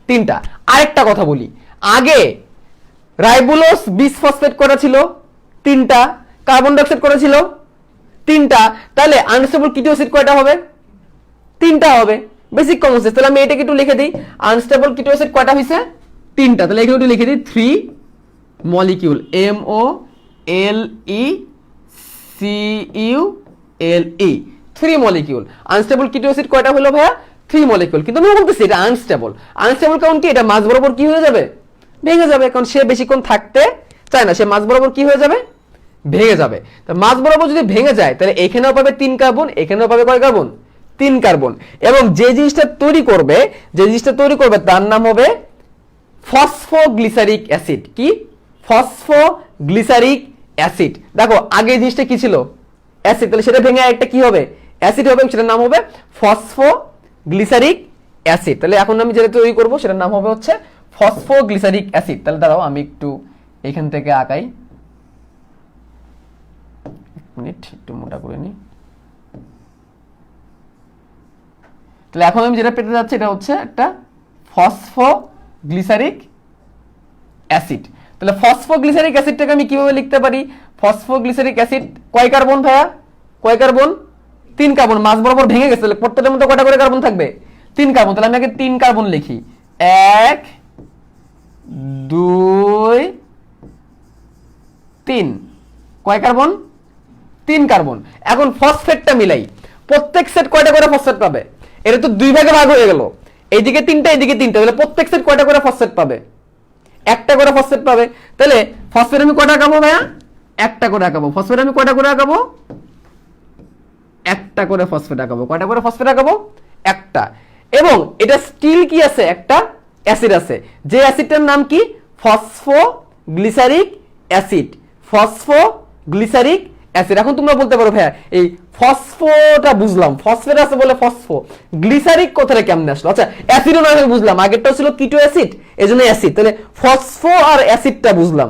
3টা। আরেকটা কথা বলি, আগে রাইবোলোস বিসফসফেট করা ছিল 3টা, কার্বন ডাইঅক্সাইড করা ছিল 3টা, তাহলে আনস্টেবল কিটো অ্যাসিড কয়টা হবে? 3টা হবে। Basic common sense. তাহলে আমি এটাকে একটু লিখে দিই, আনস্টেবল কিটো অ্যাসিড কয়টা হইছে? 3টা। তাহলে এখানে একটু লিখে দিই 3 মলিকিউল, MOLECULE, 3 মলিকিউল। আনস্টেবল কিটো অ্যাসিড কয়টা হলো ভাইয়া? 3 মলিকিউল। কিন্তু আমি বলতেছি এটা আনস্টেবল। আনস্টেবল কারণ কি? এটা মাঝ বরাবর কি হয়ে যাবে? ভেঙে যাবে। কারণ সে বেশিক্ষণ থাকতে চায় না, সে মাঝ বরাবর কি হয়ে যাবে? ভেঙে যাবে। তো মাঝ বরাবর যদি ভেঙে যায় তাহলে এখানেও পাবে 3 কার্বন, এখানেও পাবে কয় কার্বন? 3 কার্বন। এবং যে জিনিসটা তৈরি করবে, তার নাম হবে ফসফোগ্লিসারিক অ্যাসিড। কি? Phosphoglyceric acid. দেখো আগে জিনিসটা কি ছিল? অ্যাসিড। তাহলে সেটা ভেঙে একটা কি হবে? অ্যাসিড হবে, সেটার নাম হবে ফসফোগ্লিসারিক অ্যাসিড। তাহলে এখন আমি যেটা তৈরি করব সেটার নাম হবে হচ্ছে ফসফোগ্লিসারিক অ্যাসিড। তাহলে দাঁড়াও আমি একটু এখান থেকে আঁকাই, মিনিট একটু মোটা করে নিই। তাহলে এখন আমি যেটা পেতে যাচ্ছি এটা হচ্ছে একটা ফসফোগ্লিসারিক অ্যাসিড। তাহলে ফসফোগ্লিসারিক অ্যাসিডটাকে আমি কিভাবে লিখতে পারি? ফসফোগ্লিসারিক অ্যাসিড কয় কার্বন ভাইয়া? কয় কার্বন? 3 কার্বন। মাঝ বরাবর ভেঙে গেছে, তাহলে প্রত্যেকটার মধ্যে কয়টা করে কার্বন থাকবে? 3 কার্বন। তাহলে আমি আগে 3 কার্বন লিখি, 1 2 3। কয় কার্বন? 3 কার্বন। এখন ফসফেটটা মিলাই, প্রত্যেক সেট কয়টা করে ফসফেট পাবে? এটা তো 2 ভাগে ভাগ হয়ে গেল, এইদিকে 3টা এইদিকে 3টা। তাহলে প্রত্যেক সেট কয়টা করে ফসফেট পাবে? একটা করে ফসফেট পাবে। তাহলে ফসফেট আমি কয়টা আঁকাবো ভাইয়া? একটা করে আঁকাবো। ফসফেট আমি কয়টা করে আঁকাবো? একটা করে ফসফেট আঁকাবো। কয়টা করে ফসফেট আঁকাবো? একটা। এবং এটা স্টিল কি আছে? একটা অ্যাসিড আছে, যে অ্যাসিডটার নাম কি? Phosphoglyceric acid. Phosphoglyceric acid. এখন তোমরা বলতে পারো ভাইয়া এই ফসফোটা বুঝলাম, ফসফেট আছে বলে ফসফো, গ্লিসারিক কথাটা কেমনে আসলো? আচ্ছা অ্যাসিডও না হয় বুঝলাম, আগেরটা ছিল কিটো অ্যাসিড এজন্য অ্যাসিড। তাহলে ফসফো আর অ্যাসিডটা বুঝলাম,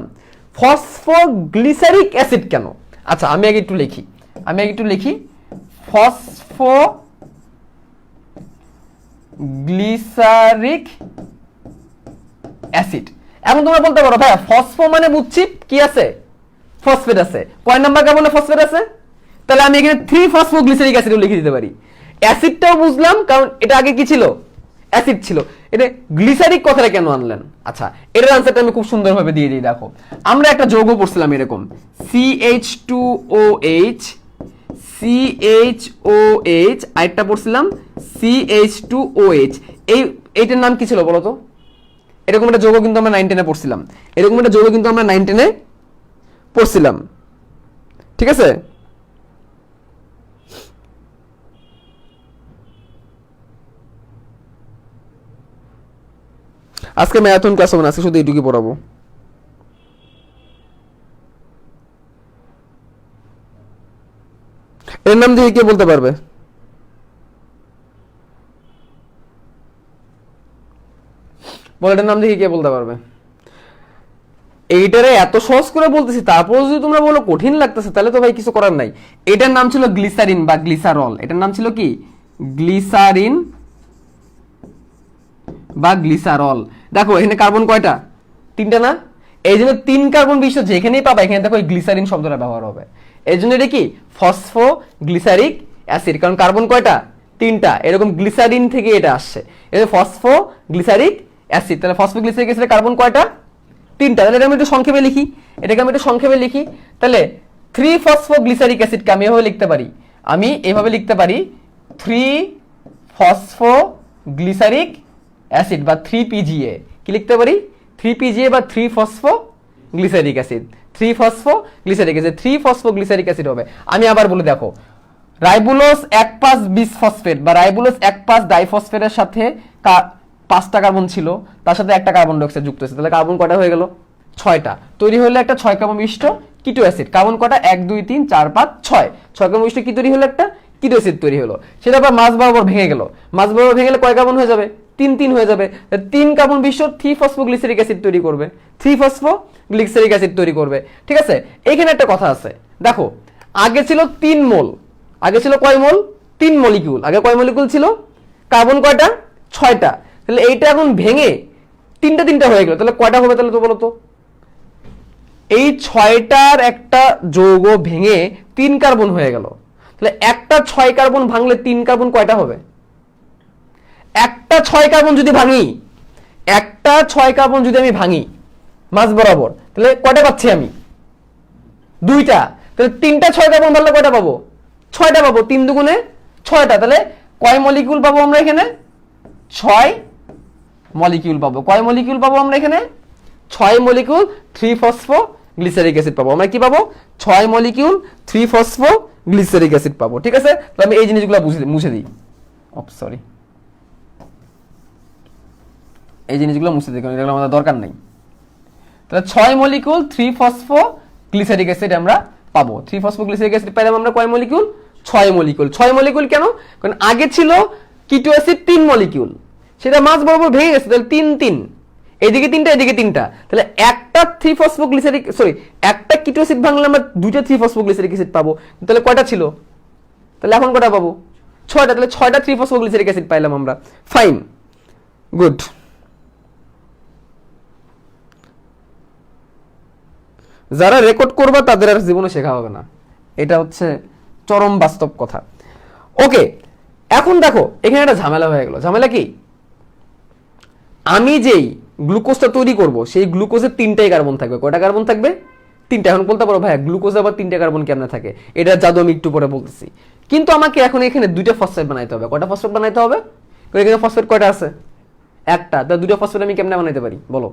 ফসফোগ্লিসারিক অ্যাসিড কেন? আচ্ছা আমি আগে একটু লিখি, ফসফোগ্লিসারিক অ্যাসিড। এখন তোমরা বলতে পারো ভাইয়া ফসফো মানে বুঝছি কি আছে? ফসফেট আছে। কয় নাম্বার কার্বনে ফসফেট আছে? তাহলে আমি এখানে 3 ফসফোগ্লিসারিক অ্যাসিডও লিখে দিতে পারি। অ্যাসিডটাও বুঝলাম কারণ এটা আগে কি ছিল? অ্যাসিড ছিল, এটা গ্লিসারিক কথাটা কেন আনলেন? আচ্ছা, এটার আনসারটা আমি খুব সুন্দরভাবে দিয়ে দিই। দেখো, আমরা একটা যৌগ পড়ছিলাম এরকম CH2OH, CHOH, আরেকটা পড়ছিলাম CH2OH। এইটার নাম কি ছিল বলো তো? এরকম একটা যৌগ কিন্তু আমরা 9 10-এ পড়ছিলাম, এরকম একটা যৌগ কিন্তু আমরা 9 10-এ পড়ছিলাম, ঠিক আছে? আজকে ম্যারাথন ক্লাস হবে না, আজকে শুধু এইটুকুই পড়াবো। এর নাম দিয়ে কে বলতে পারবে? বল, এটার নাম দিয়ে কে বলতে পারবে? এইটারে এত সহজ করে বলতেছি, তারপর যদি তোমরা বলো কঠিন লাগতেছে, তাহলে তো ভাই কিছু করার নাই। এটার নাম ছিল গ্লিসারিন বা গ্লিসারল। এটার নাম ছিল কি? গ্লিসারিন বা গ্লিসারল। দেখো এখানে কার্বন কয়টা? 3টা না? এই জন্য 3 কার্বন বিশিষ্ট যেখানেই পাবা এখানে দেখো এই গ্লিসারিন শব্দটা ব্যবহার হবে। এই জন্য এটা কি ফসফো গ্লিসারিক অ্যাসিড, কারণ কার্বন কয়টা? 3টা। এরকম গ্লিসারিন থেকে এটা আসছে, এটা ফসফো গ্লিসারিক অ্যাসিড। তাহলে ফসফো গ্লিসারিক অ্যাসিডের কার্বন কয়টা? 3টা। তাহলে এটা আমি একটু সংক্ষেপে লিখি, এটাকে আমি একটু সংক্ষেপে লিখি। তাহলে 3 ফসফো গ্লিসারিক অ্যাসিডকে আমি এভাবে লিখতে পারি, আমি এভাবে লিখতে পারি 3 ফসফো গ্লিসারিক অ্যাসিড বা 3PGA। কি লিখতে পারি? 3PGA বা 3 ফসফো glyceric acid. 3 ফসফো glyceric acid, 3 ফসফো glyceric acid হবে। আমি আবার বলে দেখো, রাইবোলোজ 1,5 বিসফসফেট বা রাইবোলোজ 1,5 ডাইফসফেটের সাথে 5টা কার্বন ছিল, তার সাথে একটা কার্বন ডাইঅক্সাইড যুক্ত হয়েছে, তাহলে কার্বন কয়টা হয়ে গেল? 6টা। তৈরি হলো একটা 6 কার্বন বিশিষ্ট কিটো অ্যাসিড। কার্বন কয়টা? 1 2 3 4 5 6। 6 কার্বন বিশিষ্ট কি তৈরি হলো? একটা কিটো অ্যাসিড তৈরি হলো। সেটা আবার মাঝ বরাবর ভেঙে গেল, মাঝ বরাবর ভেঙে গেলে কয় কার্বন হয়ে যাবে? 3 হয়ে যাবে। 3 কার্বন বিশিষ্ট 3 ফসফোগ্লিসারিক অ্যাসিড তৈরি করবে, 3 ফসফোগ্লিসারিক অ্যাসিড তৈরি করবে, ঠিক আছে? এখানে একটা কথা আছে, দেখো আগে ছিল 3 মোল, আগে ছিল কয় মোল? 3 মলিকিউল। আগে কয় মলিকিউল ছিল? কার্বন কয়টা? 6টা। তাহলে এইটা এখন ভেঙে 3টা হয়ে গেল, তাহলে কয়টা হবে তাহলে তো বলো তো? এই 6টার একটা যৌগ ভেঙে 3 কার্বন হয়ে গেল, তাহলে একটা 6 কার্বন ভাঙলে 3 কার্বন কয়টা হবে? একটা 6 কার্বন যদি ভাঙি, একটা 6 কার্বন যদি আমি ভাঙি মাঝ বরাবর, তাহলে কয়টা পাচ্ছি আমি? 2টা। তাহলে 3টা 6 কার্বন ভাঙলে কয়টা পাবো? 6টা পাবো। 3 দুগুণে 6টা। তাহলে কয় মলিকিউল পাবো আমরা এখানে? 6 মলিকিউল পাবো। কয় মলিকিউল পাবো আমরা এখানে? 6 মলিকিউল 3 ফসফো গ্লিসারিক অ্যাসিড পাবো। আমরা কি পাবো? 6 মলিকিউল 3 ফসফো গ্লিসারিক অ্যাসিড পাবো, ঠিক আছে? তো আমি এই জিনিসগুলো মুছে দিই। সরি, এই জিনিসগুলো মুছে দিই, কারণ এগুলো আমাদের দরকার নেই। তাহলে 6 মলিকিউল 3 ফসফো গ্লিসারিক অ্যাসিড আমরা পাবো। 3 ফসফো গ্লিসারিক অ্যাসিড পেলাম আমরা কয় মলিকিউল? 6 মলিকিউল। 6 মলিকিউল কেন? কারণ আগে ছিল কিটো অ্যাসিড 3 মলিকিউল, সেটা মাঝ বরাবর ভেঙে গেছে, তাহলে 3 এদিকে 3টা এদিকে 3টা, তাহলে একটা 3 ফসফোগ্লিসারিক একটা কিটো অ্যাসিড ভাঙলে আমরা 2টা 3 ফসফোগ্লিসারিক অ্যাসিড পাবো। তাহলে কয়টা ছিল? তাহলে এখন কয়টা পাবো? 6টা। তাহলে 6টা 3 ফসফোগ্লিসারিক অ্যাসিড পাইলাম আমরা। Fine, good. যারা রেকর্ড করবে তাদের আর জীবনে শেখা হবে না, এটা হচ্ছে চরম বাস্তব কথা। ওকে, এখন দেখো এখানে একটা ঝামেলা হয়ে গেল। ঝামেলা কি? আমি যেই গ্লুকোজটা তৈরি করব সেই গ্লুকোজের 3টাই কার্বন থাকবে। কয়টা কার্বন থাকবে? 3টা। এখন বলতে পারো ভাই গ্লুকোজে আবার 3টা কার্বন কেমনে থাকে? এটা জাদু আমি একটু পরে বলতেছি। কিন্তু আমাকে এখন এখানে 2টা ফসফেট বানাইতে হবে। কয়টা ফসফেট বানাইতে হবে? এখানে ফসফেট কয়টা আছে? একটা। তাহলে 2টা ফসফেট আমি কেমনে বানাইতে পারি বলো?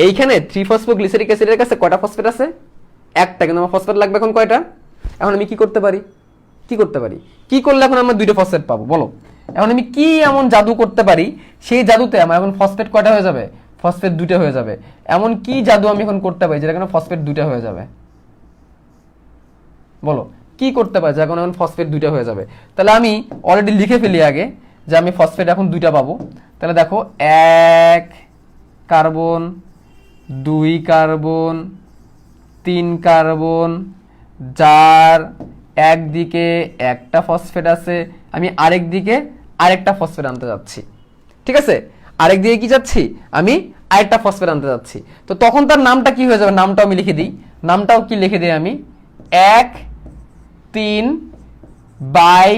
এইখানে 3 ফসফোগ্লিসারিক অ্যাসিডের কাছে কয়টা ফসফেট আছে? একটা। কিন্তু আমার ফসফেট লাগবে এখন কয়টা? এখন আমি কি করতে পারি? কি করতে পারি? কি করলে এখন আমরা 2টা ফসফেট পাবো বলো? এখন আমি কি এমন জাদু করতে পারি সেই জাদুতে আমার এখন ফসফেট কয়টা হয়ে যাবে? ফসফেট 2টা হয়ে যাবে। এমন কি জাদু আমি এখন করতে পারি যেটা এখন ফসফেট 2টা হয়ে যাবে? বলো কি করতে পারি যখন এখন ফসফেট 2টা হয়ে যাবে? তাহলে আমি অলরেডি লিখে ফেলি আগে যে আমি ফসফেট এখন 2টা পাবো। তাহলে দেখো 1 কার্বন, 2 কার্বন, 3 কার্বন, যার একদিকে একটা ফসফেট আছে, আমি আরেক দিকে আরেকটা ফসফেট আনতে যাচ্ছি, ঠিক আছে? আরেক দিকে কি যাচ্ছি? আমি আরেকটা ফসফেট আনতে যাচ্ছি। তো তখন তার নামটা কি হয়ে যাবে? নামটাও আমি লিখে দিই। নামটাও কি লিখে দিই আমি? 1,3 বাই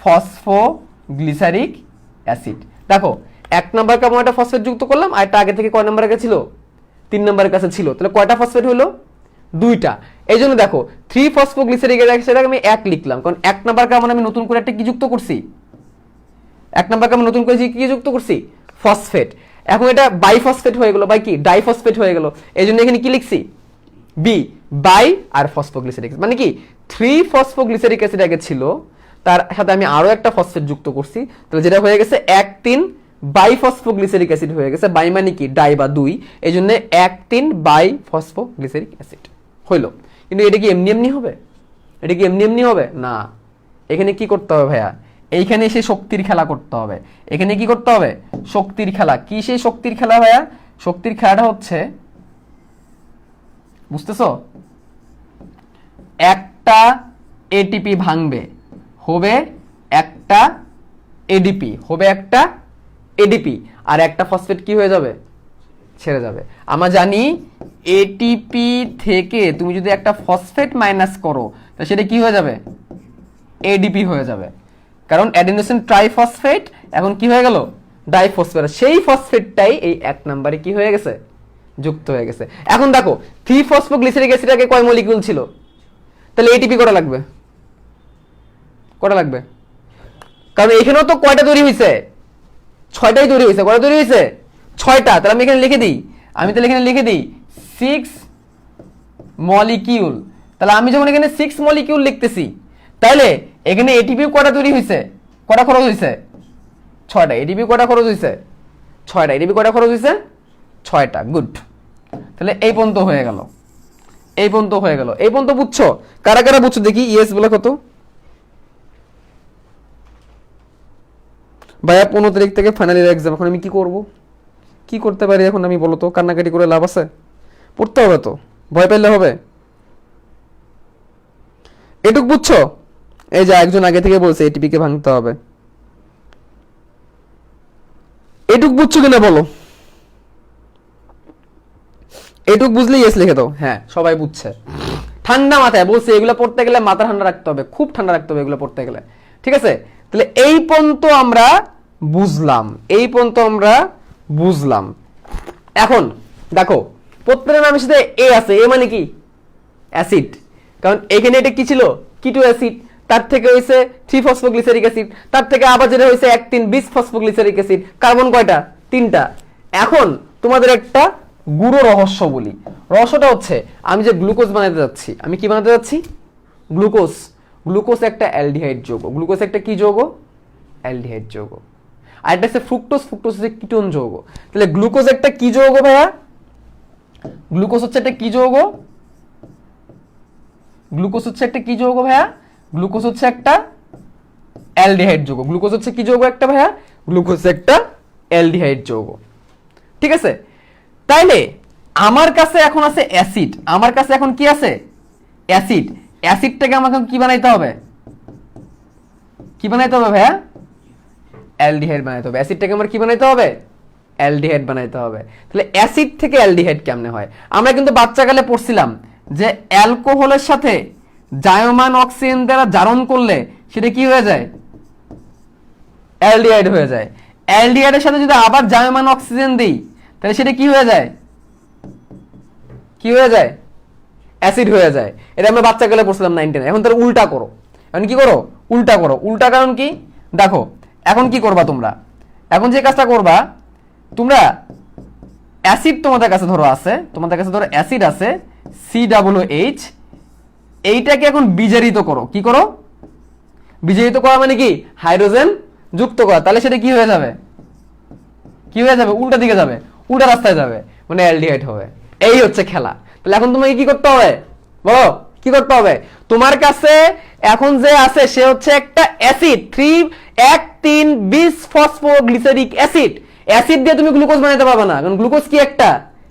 ফসফোগ্লিসারিক অ্যাসিড। দেখো 1 নাম্বার কার্বন একটা ফসফেট যুক্ত করলাম, আর এটা আগে থেকে কয় নাম্বারের কাছে ছিল, 3 নাম্বারের কাছে ছিল, তাহলে কয়টা ফসফেট হলো, 2টা। এই জন্য দেখো 3 ফসফোগ্লিসারিক অ্যাসিড আমি 1 লিখলাম, কারণ 1 নাম্বার কার্বন আমি নতুন করে একটা কি যুক্ত করছি, 1 নাম্বার কার্বন নতুন করে কি যুক্ত করছি, ফসফেট। এখন এটা বাইফসফেট হয়ে গেল, বাই কি ডাইফসফেট হয়ে গেল, এই জন্য এখানে কি লিখছি, বি বাই আর ফসফোগ্লিসারিক, মানে কি 3 ফসফোগ্লিসারিক অ্যাসিড আগে ছিল, তার সাথে আমি আরো একটা ফসফেট যুক্ত করছি, তাহলে যেটা হয়ে গেছে 1,3 বাইফসফোগ্লিসারিক অ্যাসিড হয়ে গেছে। বাই মানে কি ডাই বা 2, এই জন্য 1,3 বাইফসফোগ্লিসারিক অ্যাসিড হইলো। কিন্তু এটা কি এমনি এমনি হবে, এটা কি এমনি এমনি হবে না, এখানে কি করতে হবে ভাইয়া, এইখানে এসে শক্তির খেলা করতে হবে। এখানে কি করতে হবে, শক্তির খেলা। কি সেই শক্তির খেলা ভাইয়া, শক্তির খেলাটা হচ্ছে, বুঝতেছো, একটা এটিপি ভাঙবে, হবে একটা এডিপি, হবে একটা এডিপি, আর একটা ফসফেট কি হয়ে যাবে, ছেড়ে যাবে। আমরা জানি এটিপি থেকে তুমি যদি একটা ফসফেট মাইনাস করো, তাহলে সেটা কি হয়ে যাবে, এডিপি হয়ে যাবে, কারণ অ্যাডিনোসিন ট্রাইফসফেট এখন কি হয়ে গেল, ডাইফসফেট। সেই ফসফেটটাই এই 1 নম্বরে কি হয়ে গেছে, যুক্ত হয়ে গেছে। এখন দেখো 3 ফসফোগ্লিসারিক অ্যাসিড আগে কয় মলিকিউল ছিল, তাহলে এটিপি কটা লাগবে, কটা লাগবে, কারণ এখানেও তো কয়টা তৈরি হয়েছে, 6টাই তৈরি হয়েছে। কয়টা তৈরি হয়েছে, 6টা। তাহলে আমি এখানে লিখে দিই, আমি তাহলে এখানে লিখে দিই 6 মলিকিউল। তাহলে আমি যখন এখানে 6 মলিকিউল লিখতেছি, তাহলে এখানে এটিপি কয়টা তৈরি হয়েছে, কয়টা খরচ হয়েছে, 6টা। এটিপি কয়টা খরচ হয়েছে, 6টা। এটিপি কয়টা খরচ হয়েছে, 6টা। গুড। তাহলে এই পর্যন্ত হয়ে গেল, এই পর্যন্ত হয়ে গেল। এই পর্যন্ত বুঝছো, কারা কারা বুঝছো দেখি, ইয়েস বলে কত। ভাইয়া 15 তারিখ থেকে ফাইনাল ইয়ার এক্সাম, এখন আমি কি করব, কি করতে পারি এখন আমি, বলো তো, কান্নাকাটি করে লাভ আছে, পড়তে হবে তো, ভয় পাইলে হবে। এটুক বুঝছো, এই যে একজন আগে থেকে বলছে এটিপি কে ভাঙতে হবে, এটুক বুঝছো কিনা বলো, এটুক বুঝলে ইয়েস লিখে দাও। হ্যাঁ সবাই বুঝছে, ঠান্ডা মাথায় বলছে, এগুলো পড়তে গেলে মাথা ঠান্ডা রাখতে হবে, খুব ঠান্ডা রাখতে হবে এগুলো পড়তে গেলে, ঠিক আছে। তাহলে এই পর্যন্ত আমরা বুঝলাম, এই পর্যন্ত আমরা বুঝলাম। এখন দেখো প্রত্যেকটা নামের সাথে এ আছে, এ মানে কি অ্যাসিড, কারণ এখানে এটা কি ছিল, কিটো অ্যাসিড, তার থেকে হয়েছে 3 ফসফোগ্লিসারিক অ্যাসিড, তার থেকে আবার যেটা হয়েছে 1,3 বিশ ফসফোগ্লিসারিক অ্যাসিড, কার্বন কয়টা, 3টা। এখন তোমাদের একটা গুঁড়ো রহস্য বলি, রহস্যটা হচ্ছে আমি যে গ্লুকোজ বানাতে যাচ্ছি, আমি কি বানাতে যাচ্ছি, গ্লুকোজ। গ্লুকোজ একটা অ্যালডিহাইড যৌগ, গ্লুকোজ একটা কি যৌগ, অ্যালডিহাইড যৌগ। আর একটা হচ্ছে ফ্রুক্টোজ, ফ্রুক্টোজ হচ্ছে কিটোন যৌগ। তাহলে গ্লুকোজ একটা কি যৌগ ভাইয়া, গ্লুকোজ হচ্ছে একটা কি যৌগ, গ্লুকোজ হচ্ছে একটা কি যৌগ ভাইয়া, গ্লুকোজ হচ্ছে একটা অ্যালডিহাইড যৌগ। গ্লুকোজ হচ্ছে কি যৌগ একটা ভাইয়া, গ্লুকোজ একটা অ্যালডিহাইড যৌগ, ঠিক আছে। তাইলে আমার কাছে এখন আছে অ্যাসিড, আমার কাছে এখন কি আছে, অ্যাসিড। অ্যাসিডটাকে আমাকে কি বানাইতে হবে, কি বানাইতে হবে ভাইয়া, অ্যালডিহাইড বানাইতে হবে। অ্যাসিডটাকে আমার কি বানাইতে হবে, অ্যালডিহাইড বানাইতে হবে। তাহলে অ্যাসিড থেকে অ্যালডিহাইড কেমনে হয়, আমরা কিন্তু বাচ্চাকালে পড়ছিলাম যে অ্যালকোহলের সাথে জায়মান অক্সিজেন দ্বারা জারণ করলে সেটা কি হয়ে যায়, অ্যালডিহাইড হয়ে যায়। অ্যালডিহাইডের সাথে যদি আবার জায়মান অক্সিজেন দিই, তাহলে সেটা কি হয়ে যায়, কি হয়ে যায়, অ্যাসিড হয়ে যায়। এটা আমরা বাচ্চাকালে পড়ছিলাম 9 10। এখন তাহলে উল্টা করো, এখন কি করো, উল্টা করো। উল্টা কারণ কি, দেখো এখন কি করবা তোমরা, এখন যে কাজটা করবা তোমরা, অ্যাসিড তোমাদের কাছে ধরো আছে, তোমাদের কাছে ধরো অ্যাসিড আছে COOH, এইটাকে এখন বিজারিত করো। কি করো, বিজারিত করা মানে কি, হাইড্রোজেন যুক্ত করা। তাহলে সেটা কি হয়ে যাবে, কি হয়ে যাবে, উল্টা দিকে যাবে, উল্টা রাস্তায় যাবে, মানে অ্যালডিহাইড হবে। এই হচ্ছে খেলা। তাহলে এখন তোমাকে কি করতে হবে বলো, কি করতে হবে, তোমার কাছে এখন যে আছে সে হচ্ছে একটা অ্যাসিড, 3 বিশ ফসফোগ্লিসারিক অ্যাসিড। অ্যাসিড দিয়ে তুমি গ্লুকোজ বানাতে পারবে না, কারণ গ্লুকোজ কি একটা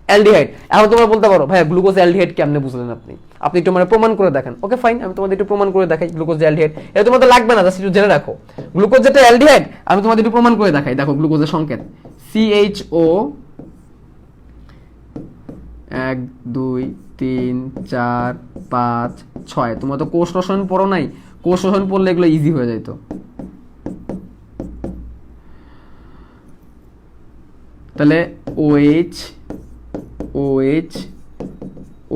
অ্যালডিহাইড। এখন তোমরা বলতে পারো ভাই গ্লুকোজ অ্যালডিহাইড কেমনে বুঝলেন আপনি, আপনি একটু মানে প্রমাণ করে দেখেন। ওকে ফাইন, আমি তোমাদের একটু প্রমাণ করে দেখাই গ্লুকোজ অ্যালডিহাইড। এটা তোমাদের লাগবে না, জাস্ট একটু জেনে রাখো গ্লুকোজ যেটা অ্যালডিহাইড, আমি তোমাদের একটু প্রমাণ করে দেখাই। দেখো গ্লুকোজের সংকেত CHO 1 2 3 4 5 6। তোমরা তো কোষ রসায়ন পড়ো নাই, কোষ রসায়ন পড়লে এগুলো ইজি হয়ে যাইতো। তাহলে OH OH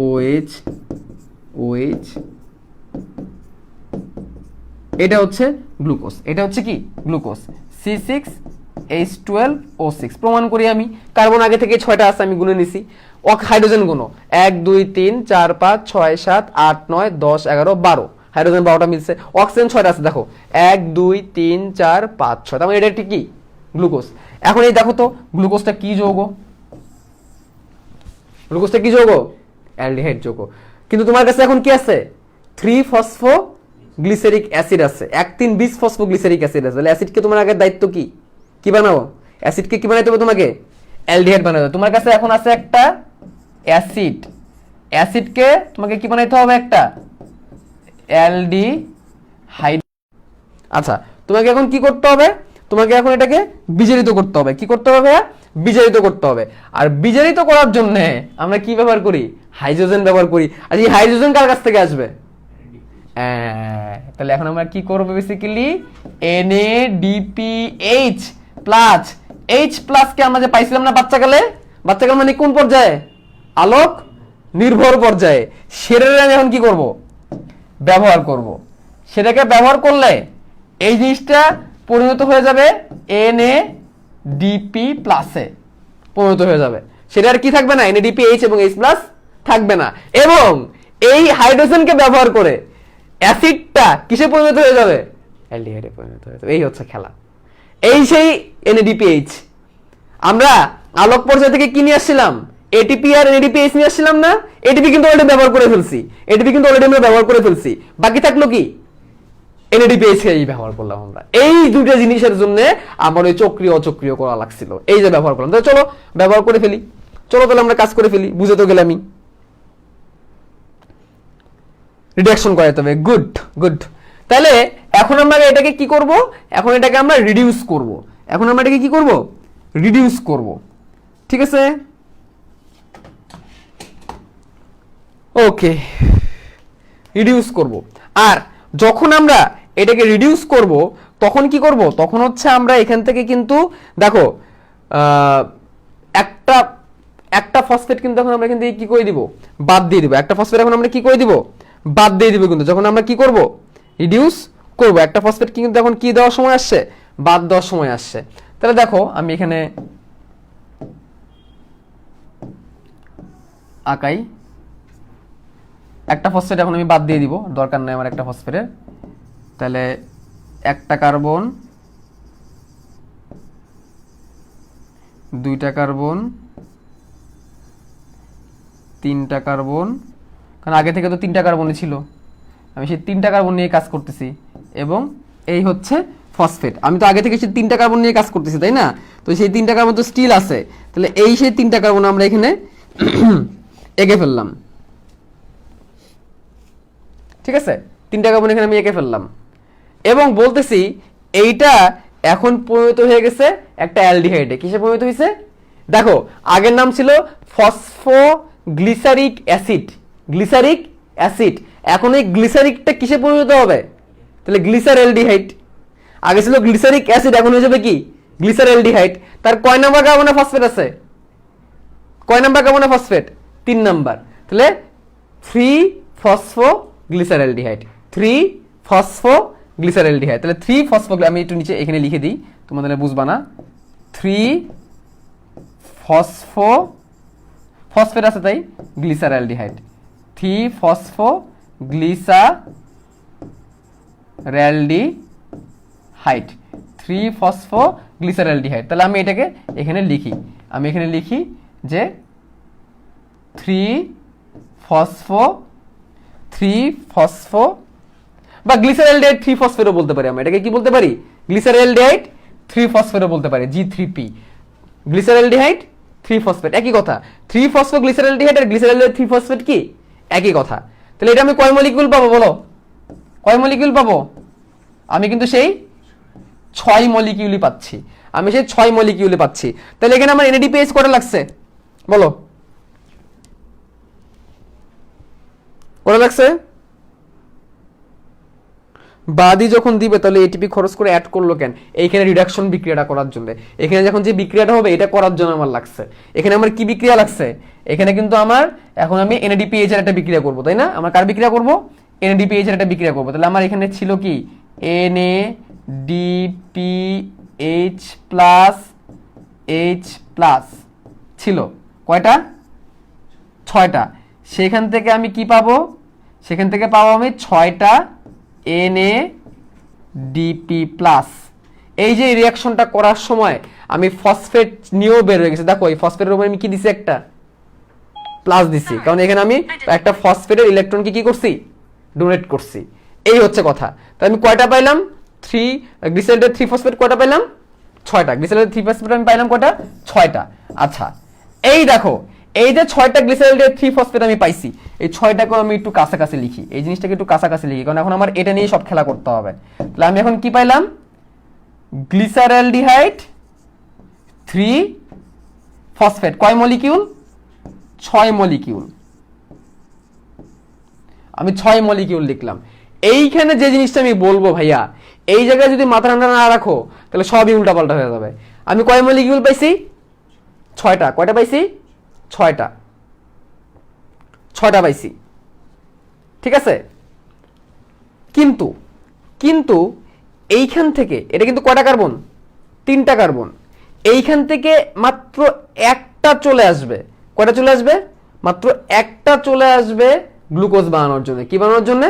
OH OH, এটা হচ্ছে গ্লুকোজ, এটা হচ্ছে কি গ্লুকোজ, C6H12O6। প্রমাণ করি আমি, কার্বন আগে থেকে 6টা আছে, আমি গুনে নিছি। হাইড্রোজেন গুনো, 1 2 3 4 5 6 7 8 9 10 11 12, হাইড্রোজেন 12টা মিলছে। অক্সিজেন 6টা আছে, দেখো 1 2 3 4 5 6, তার মানে এটা একটি কি গ্লুকোজ। এখন এই দেখো তো গ্লুকোজটা কি যৌগ, গ্লুকোজটা কি যৌগ, অ্যালডিহাইড যৌগ। কিন্তু তোমার কাছে এখন কি আছে, 3 ফসফোগ্লিসারিক অ্যাসিড আছে, 1 3 20 ফসফোগ্লিসারিক অ্যাসিড আছে। তাহলে অ্যাসিডকে তোমার আগে দায়িত্ব কি, কি বানাবো, অ্যাসিডকে কি বানাইতে হবে তোমাকে, অ্যালডিহাইড বানাতে হবে। তোমার কাছে এখন আছে একটা অ্যাসিড, অ্যাসিডকে তোমাকে কি বানাইতে হবে, একটা অ্যালডিহাইড। আচ্ছা, তোমাকে এখন কি করতে হবে, তোমাকে এখন এটাকে বিজারিত করতে হবে। কি করতে হবে, বিজারিত করতে হবে। আর বিজারিত করার জন্য আমরা কি ব্যবহার করি, হাইড্রোজেন ব্যবহার করি। আর এই হাইড্রোজেন কার কাছ থেকে আসবে, তাহলে এখন আমরা কি করব, basically NADPH plus, H plus কে আমরা যে পাইছিলাম না বাচ্চাকালে, বাচ্চাকাল মানে কোন পর্যায়ে, আলোক নির্ভর পর্যায়ে, সেটাকে আমি এখন কি করব, ব্যবহার করব। সেটাকে ব্যবহার করলে এই জিনিসটা পরিণত হয়ে যাবে NADP প্লাসে পরিণত হয়ে যাবে। সেটা আর কি থাকবে না, NADPH এবং H প্লাস থাকবে না। এবং এই হাইড্রোজেনকে ব্যবহার করে অ্যাসিডটা কিসে পরিণত হয়ে যাবে, অ্যালডিহাইডে পরিণত হয়ে যাবে। এই হচ্ছে খেলা। এই সেই NADPH, আমরা আলোক পর্যায় থেকে কি নিয়ে আসছিলাম, ATP আর NADPH নিয়ে আসছিলাম না, ATP কিন্তু অলরেডি ব্যবহার করে ফেলছি, ATP কিন্তু অলরেডি আমরা ব্যবহার করে ফেলছি, বাকি থাকলো কি, NADPH এই ব্যবহার করলাম আমরা। এই দুটো জিনিসের জন্য আমার ওই চক্রীয় অচক্রীয় করা লাগছিল, এই যে ব্যবহার করলাম। তাহলে চলো ব্যবহার করে ফেলি, চলো তাহলে আমরা কাজ করে ফেলি, বুঝে তো গেলে আমি রিডাকশন করাতে হবে। Good good. তাহলে এখন আমরা এটাকে কি করব, এখন এটাকে আমরা রিডিউস করব। এখন আমরা এটাকে কি করব, রিডিউস করব। ঠিক আছে, ওকে, রিডিউস করব। আর যখন আমরা এটাকে রিডিউস করব তখন কি করব, তখন হচ্ছে আমরা এখান থেকে কিন্তু দেখো একটা একটা ফসফেট কিন্তু এখন আমরা এখান থেকে কি করে দিব, বাদ দিয়ে দিব। একটা ফসফেট এখন আমরা কি করে দিব, বাদ দিয়ে দিব। কিন্তু যখন আমরা কি করব, রিডিউস করব, একটা ফসফেট কিন্তু এখন কি দেওয়ার সময় আসছে, বাদ দেওয়ার সময় আসছে। তাহলে দেখো আমি এখানে আঁকাই, একটা ফসফেট এখন আমি বাদ দিয়ে দিব, দরকার নাই আমার একটা ফসফেটের। তাহলে একটা কার্বন, দুইটা কার্বন, তিনটা কার্বন, কারণ আগে থেকে তো 3টা কার্বনই ছিল, আমি সেই 3টা কার্বন নিয়ে কাজ করতেছি। এবং এই হচ্ছে ফসফেট, আমি তো আগে থেকে সেই 3টা কার্বন নিয়ে কাজ করতেছি, তাই না? তো সেই 3টা কার্বন তো স্টিল আছে। তাহলে এই সেই 3টা কার্বন আমরা এখানে এঁকে ফেললাম। ঠিক আছে, 3টা কার্বন এখানে আমি এঁকে ফেললাম এবং বলতেছি এইটা এখন পরিণত হয়ে গেছে একটা অ্যালডিহাইডে। কিসে পরিণত হয়েছে, দেখো আগের নাম ছিল ফসফোগ্লিসারিক অ্যাসিড, গ্লিসারিক অ্যাসিড। এখন এই গ্লিসারিকটা কিসে পরিণত হবে, তাহলে গ্লিসারঅ্যালডিহাইড। আগে ছিল গ্লিসারিক অ্যাসিড, এখন হয়ে যাবে কি গ্লিসারঅ্যালডিহাইড। তার কয় নাম্বার কার্বনে ফসফেট আছে, কয় নাম্বার কার্বনে ফসফেট, 3 নাম্বার। তাহলে 3 ফসফোগ্লিসারঅ্যালডিহাইড, 3 ফসফোগ্লিসারঅ্যালডিহাইড। তাহলে 3 ফসফো, আমি একটু নিচে এখানে লিখে দিই, তোমাদের বুঝবা না। 3 ফসফেট আছে তাই গ্লিসারঅ্যালডিহাইড, 3 ফসফোগ্লিসারঅ্যালডিহাইড, 3 ফসফোগ্লিসারঅ্যালডিহাইড। তাহলে আমি এটাকে এখানে লিখি, আমি এখানে লিখি যে 3 ফসফো বা গ্লিসারঅ্যালডিহাইড 3 ফসফেটও বলতে পারি। আমরা এটাকে কি বলতে পারি, গ্লিসারঅ্যালডিহাইড 3 ফসফেটও বলতে পারি, G3P। গ্লিসারঅ্যালডিহাইড 3 ফসফেট একই কথা, 3 ফসফোগ্লিসারঅ্যালডিহাইড আর গ্লিসারঅ্যালডিহাইড 3 ফসফেট কি একই কথা। তাহলে এটা আমি কয় মলিকিউল পাবো বলো, কয় মলিকিউল পাবো, আমি কিন্তু সেই 6 মলিকিউলই পাচ্ছি, আমি সেই 6 মলিকিউলই পাচ্ছি। তাহলে এখানে আমার NADPH কটা লাগছে বলো, কটা লাগছে বাদী যখন দিবে তাহলে এটিপি খরচ করে অ্যাড করলো কেন? এইখানে রিডাকশন বিক্রিয়াটা করার জন্য। এখানে যখন যে বিক্রিয়াটা হবে এটা করার জন্য আমার লাগছে। এখানে আমার কি বিক্রিয়া লাগছে? এখানে কিন্তু আমার এখন আমি এনএডিপিএইচ এর একটা বিক্রিয়া করব, তাই না? আমার কার বিক্রিয়া করব? এনএডিপিএইচ এর একটা বিক্রিয়া করব। তাহলে আমার এখানে ছিল কি NADPH প্লাস H প্লাস ছিল কয়টা? 6টা। সেখান থেকে আমি কি পাবো? সেখান থেকে পাবো আমি 6টা NADP প্লাস। এই যে রিঅ্যাকশনটা করার সময় আমি ফসফেট নিয়েও বের হয়ে গেছে। দেখো এই ফসফেটের উপরে আমি কি দিছি? একটা প্লাস দিছি, কারণ এখানে আমি একটা ফসফেটের ইলেকট্রনকে কি করছি? ডোনেট করছি। এই হচ্ছে কথা। তো আমি কয়টা পাইলাম? 3 গ্লিসারলের 3 ফসফেট কয়টা পাইলাম? 6টা। গ্লিসারলের 3 ফসফেট আমি পাইলাম কয়টা? 6টা। আচ্ছা, এই দেখো এই যে 6টা গ্লিসারলের 3 ফসফেট আমি পাইছি, এই 6টাকে আমি একটু কাছাকাছি লিখি, এই জিনিসটাকে একটু কাছাকাছি লিখি, কারণ এখন আমার এটা নিয়ে সব খেলা করতে হবে। তাহলে আমি এখন কি পাইলাম? গ্লিসারলডিহাইড 3 ফসফেট কয় মলিকিউল? 6 মলিকিউল। আমি 6 মলিকিউল লিখলাম। এইখানে যে জিনিসটা আমি বলবো ভাইয়া, এই জায়গায় যদি মাথা ঠান্ডা না রাখো তাহলে সবই উল্টাপাল্টা হয়ে যাবে। আমি কয় মলিকিউল পাইছি? 6টা। কয়টা পাইছি? 6টা। 6টা পাইছি, ঠিক আছে? কিন্তু কিন্তু এইখান থেকে এটা কিন্তু কয়টা কার্বন? 3টা কার্বন। এইখান থেকে মাত্র একটা চলে আসবে। কয়টা চলে আসবে? মাত্র একটা চলে আসবে গ্লুকোজ বানানোর জন্য। কি বানানোর জন্য?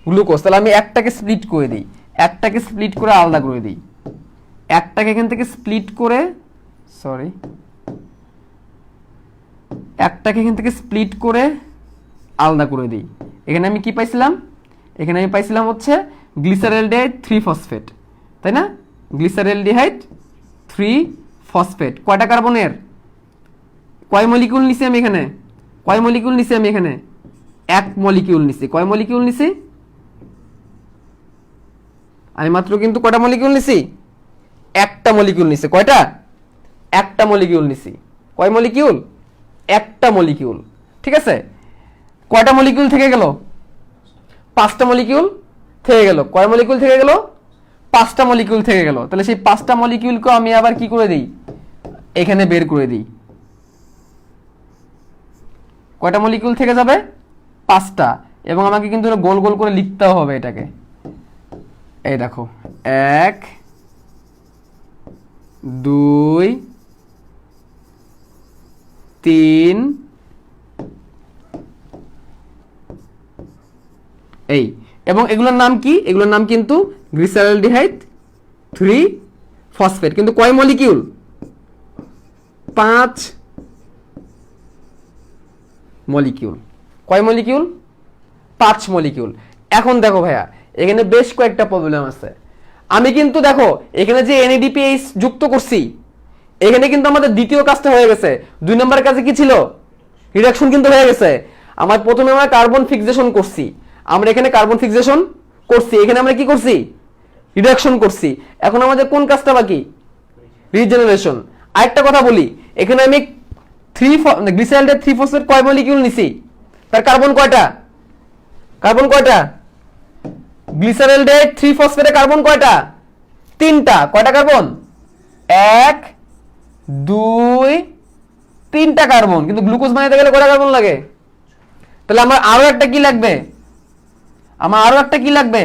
গ্লুকোজ। তাহলে আমি একটাকে স্প্লিট করে দিই, একটাকে স্প্লিট করে আলাদা করে দিই, একটাকে এখান থেকে স্প্লিট করে একটাকে এখান থেকে স্প্লিট করে আলাদা করে দিই। এখানে আমি কি পাইছিলাম? এখানে আমি পাইছিলাম হচ্ছে গ্লিসারলডিহাইড 3 ফসফেট, তাই না? গ্লিসারলডিহাইড 3 ফসফেট কয়টা কার্বনের? কয় মলিকিউল নিছি আমি এখানে? কয় মলিকিউল নিছি আমি এখানে? 1 মলিকিউল নিছি। কয় মলিকিউল নিছি? আমি মাত্র কিন্তু কয়টা মলিকিউল নিছি? একটা মলিকিউল নিছি। কয়টা? একটা মলিকিউল নিছি। কয় মলিকিউল? একটা মলিকিউল, ঠিক আছে? কয়টা মলিকিউল থেকে গেল? 5টা মলিকিউল থেকে গেল। কয় মলিকিউল থেকে গেল? 5টা মলিকিউল থেকে গেল। তাহলে সেই 5টা মলিকিউলকে আমি আবার কি করে দিই? এখানে বের করে দিই। কয়টা মলিকিউল থেকে যাবে? 5টা। এবং আমাকে কিন্তু গোল গোল করে লিখতেও হবে এটাকে। এই দেখো 1 2 3 এই, এবং এগুলোর নাম কি? এগুলোর নাম কিন্তু গ্লিসারলডিহাইড 3 ফসফেট। কিন্তু কয় মলিকিউল? 5 মলিকিউল। কয় মলিকিউল? 5 মলিকিউল। এখন দেখো ভাইয়া, এখানে বেশ কয়েকটা প্রবলেম আছে। আমি কিন্তু দেখো এখানে যে NADPH যুক্ত করছি, এখানে কিন্তু আমাদের দ্বিতীয় কাজটা হয়ে গেছে। 2 নম্বর কাজে কি ছিল? রিডাকশন কিন্তু হয়ে গেছে। আমার প্রথমে আমরা কার্বন ফিক্সেশন করছি, আমরা এখানে কার্বন ফিক্সেশন করছি, এখানে আমরা কি করছি? রিডাকশন করছি। এখন আমাদের কোন কাজটা বাকি? রিজেনারেশন। আরেকটা কথা বলি, এখানে আমি 3 গ্লিসারলডিহাইড 3 ফসফেট কয় মলিকিউল নিছি? তার কার্বন কয়টা? কার্বন কয়টা? গ্লিসারলডিহাইড 3 ফসফেটে কার্বন কয়টা? 3টা। কয়টা কার্বন? 1 2 3টা কার্বন। কিন্তু গ্লুকোজ বানাইতে গেলে কয়টা কার্বন লাগে? তাহলে আমার আরো একটা কি লাগবে? আমার আরো একটা কি লাগবে?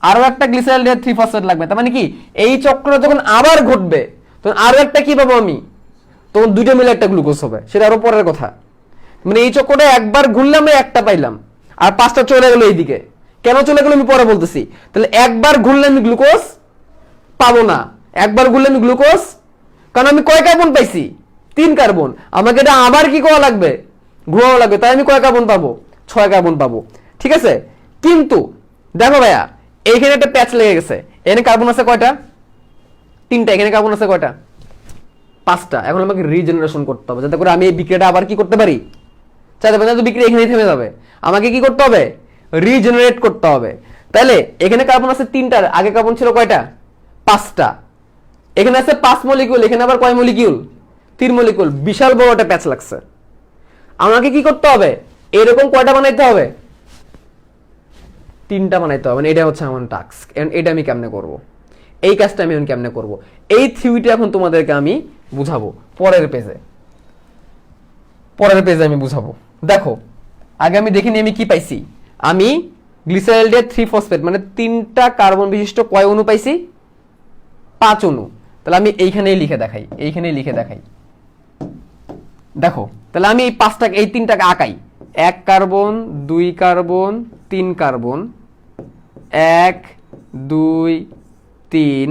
আরো একটা গ্লিসারলডিহাইড 3 ফসফেট লাগবে। তার মানে কি এই চক্র যখন আবার ঘটবে তখন আরো একটা কি পাবো আমি? তখন দুটো মিলে একটা গ্লুকোজ হবে, সেটা আরো পরের কথা। মানে এই চক্রটা একবার ঘুরলে আমরা একটা পাইলাম, আর 5টা চলে গেল এইদিকে। কেন চলে গেল আমি পরে বলতেছি। তাহলে একবার ঘুরলে আমি গ্লুকোজ পাবো না, একবার ঘুরলে আমি গ্লুকোজ, কারণ আমি কয় কার্বন পাইছি? 3 কার্বন। আমাকে এটা আবার কি করা লাগবে? ঘোরানো লাগবে। তাই আমি কয় কার্বন পাবো? 6 কার্বন পাবো, ঠিক আছে? কিন্তু দেখো ভাইয়া, এইখানে একটা প্যাচ লেগে গেছে। এখানে কার্বন আছে কয়টা? 3টা। এখানে কার্বন আছে কয়টা? 5টা। এখন আমাকে রিজেনারেশন করতে হবে যাতে করে আমি এই বিক্রিয়াটা আবার কি করতে পারি? চাইতে পারি না তো বিক্রিয়া এখানেই থেমে যাবে। আমাকে কি করতে হবে? রিজেনারেট করতে হবে। তাহলে এখানে কার্বন আছে 3টার, আগে কার্বন ছিল কয়টা? 5টা। এখানে আছে 5 মলিকিউল, এখানে আবার কয় মলিকিউল? 3 মলিকিউল। বিশাল বড় একটা প্যাচ লাগছে। আমাকে কি করতে হবে? এরকম কয়টা বানাইতে হবে? তিনটা বানাইতে হবে, মানে এটা হচ্ছে আমার টাস্ক। এটা আমি কেমনে করব, এই কাজটা আমি এখন কেমনে করব, এই থিওরিটা এখন তোমাদেরকে আমি বুঝাবো পরের পেজে আমি বুঝাবো। দেখো আগে আমি দেখিনি আমি কি পাইছি, আমি গ্লিসারলডিহাইড 3 ফসফেট মানে 3টা কার্বন বিশিষ্ট কয় অণু পাইছি, 5 অণু। তাহলে আমি এইখানেই লিখে দেখাই, দেখো তাহলে আমি এই 5টাকে এই 3টাকে আঁকাই, 1 কার্বন 2 কার্বন 3 কার্বন, 1 2 3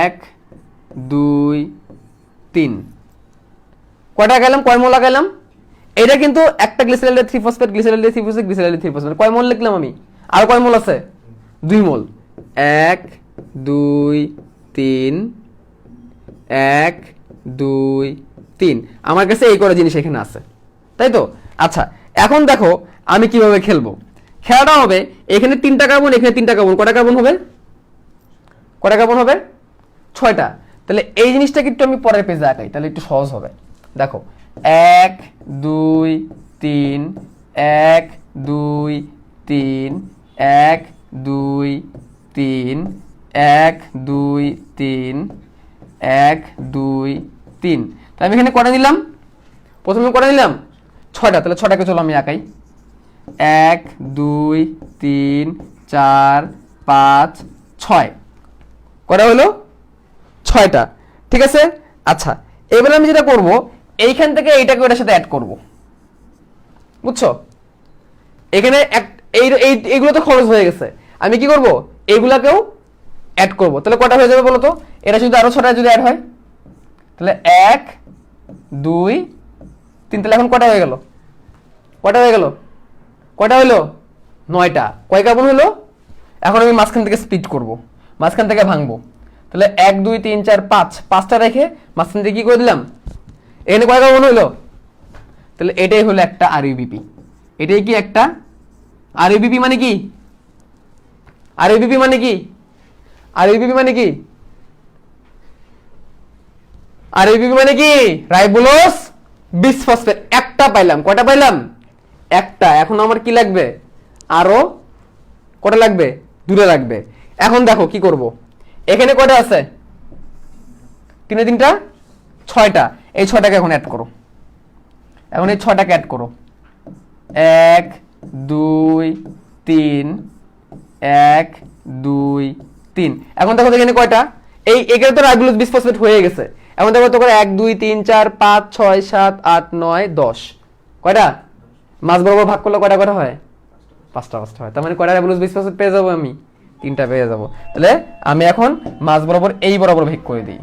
1 2 3 কয়টা গেলাম, কয় মোল লাগাইলাম, এটা কিন্তু একটা গ্লিসারলডিহাইড 3 ফসফেট, গ্লিসারলডিহাইড 3 ফসফেট, গ্লিসারলডিহাইড 3 ফসফেট, কয় মোল লিখলাম আমি, আর কয় মোল আছে, 2 মোল, 1 2 3 1 2 3, আমার কাছে এই কটা জিনিস এখানে আছে, তাই তো। আচ্ছা এখন দেখো আমি কিভাবে খেলবো, খেলাটা হবে এখানে 3টা কার্বন, এখানে 3টা কার্বন, কটা কার্বন হবে, 6টা। তাহলে এই জিনিসটাকে একটু আমি পরের পেজে আঁকাই, তাহলে একটু সহজ হবে। দেখো 1 2 3 1 2 3 1 2 3 1 2 3 1 2 3, তাহলে আমি এখানে কটা নিলাম, প্রথমে কটা নিলাম 6টা, তাহলে 6টাকে চলো আমি আঁকাই, 1 2 3 4 5 6, কটা হলো 6টা, ঠিক আছে। আচ্ছা এবারে আমি যেটা করব, এইখান থেকে এইটাকে ওটার সাথে অ্যাড করব, বুঝছো, এখানে এইগুলো তো খরচ হয়ে গেছে, আমি কি করব, এইগুলাকেও অ্যাড করব, তাহলে কটা হয়ে যাবে বলো তো, এটা শুধু আরো 6টা যদি অ্যাড হয়, তাহলে 1 2 3, তাহলে এখন কটা হয়ে গেল, কটা হলো 9টা, কয় কার্বন হলো, এখন আমি মাঝখান থেকে স্প্লিট করব, মাঝখান থেকে ভাঙবো, তাহলে 1 2 3 4 5, 5টা রেখে মাঝখান থেকে কি করে দিলাম, এখানে কয় কার্বন হলো, তাহলে এটাই হলো একটা আরইউবিপি, এটাই কি একটা আরইউবিপি, মানে কি আরইউবিপি মানে কি, আরইউবিপি মানে কি, আরইউবিপি মানে কি, রাইবোলোজ বিসফসফেট, একটা পাইলাম, কয়টা পাইলাম, একটা। এখন আমার কি লাগবে, আরো কটা লাগবে, 2টা লাগবে। এখন দেখো কি করব, এখানে কয়টা আছে, 3 3টা 6টা, এই 6টাকে এখন অ্যাড করো, এখন এই 6টাকে অ্যাড করো, 1 2 3 1 2 3, এখন দেখো এখানে কয়টা, এখানে তো রাইবোলোজ বিসফসফেট হয়ে গেছে, এখন দেখো তো 1 2 3 4 5 6 7 8 9 10, কয়টা, মাঝ বরাবর ভাগ করলে কয়টা হয়, 5টা হয়, তার মানে কয়টা রাইবোলোজ বিসফসফেট পেয়ে যাবো আমি, 3টা পেয়ে যাবো। তাহলে আমি এখন মাঝ বরাবর এই বরাবর ভাগ করে দিই,